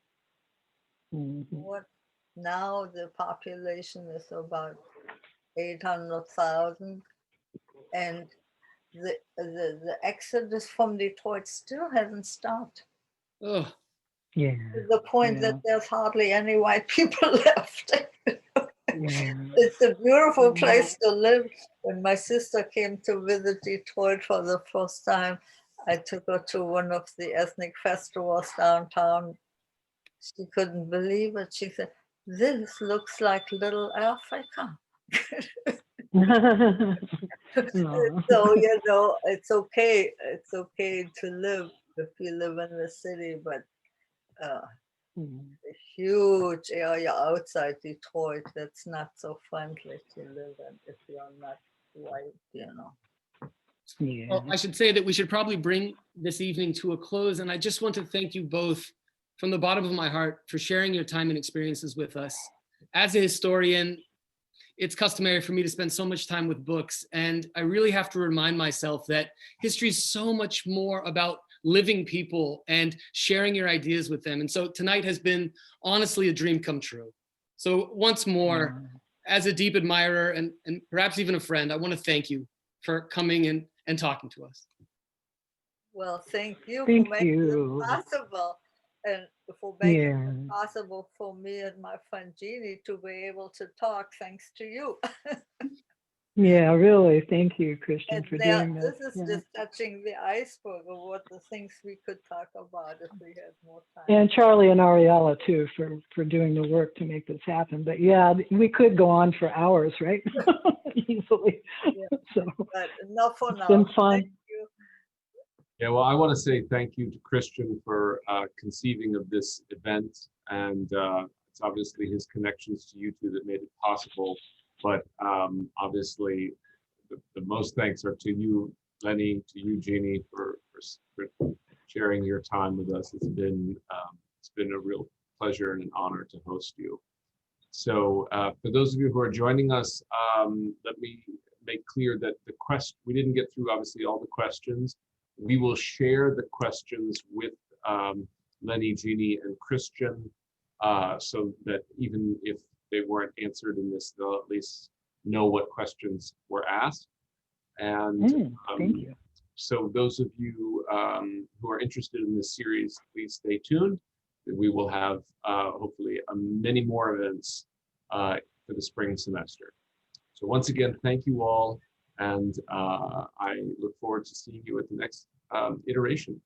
What now the population is about 800,000, and the exodus from Detroit still hasn't stopped. Oh, Yeah. To the point that there's hardly any white people left. It's a beautiful place to live. When my sister came to visit Detroit for the first time, I took her to one of the ethnic festivals downtown. She couldn't believe it. She said, "This looks like little Africa." So, you know, it's okay. It's okay to live if you live in the city, but a huge area outside Detroit that's not so friendly to live in if you're not white, you know. well, I should say that we should probably bring this evening to a close. And I just want to thank you both from the bottom of my heart for sharing your time and experiences with us. As a historian, it's customary for me to spend so much time with books. And I really have to remind myself that history is so much more about living people and sharing your ideas with them. And so tonight has been honestly a dream come true. So once more, as a deep admirer and perhaps even a friend, I want to thank you for coming and talking to us. Well, thank you Thank for making you. it possible, and for making it possible for me and my friend Jeannie to be able to talk thanks to you. Yeah, really. Thank you, Christian, And for now, doing this. this is just touching the iceberg of what the things we could talk about if we had more time. And Charlie and Ariella too for doing the work to make this happen. But yeah, we could go on for hours, right? Easily. Yeah. So But enough for it's now. been fun. Thank you. Yeah, well, I want to say thank you to Christian for conceiving of this event, and it's obviously his connections to you two that made it possible. But obviously, the most thanks are to you, Leni, to you, Jeannie, for sharing your time with us. It's been a real pleasure and an honor to host you. So for those of you who are joining us, let me make clear that we didn't get through obviously all the questions. We will share the questions with Leni, Jeannie, and Christian, so that even if they weren't answered in this, they'll at least know what questions were asked. And thank you. so those of you who are interested in this series, please stay tuned. We will have hopefully many more events for the spring semester. So once again, thank you all. And I look forward to seeing you at the next iteration.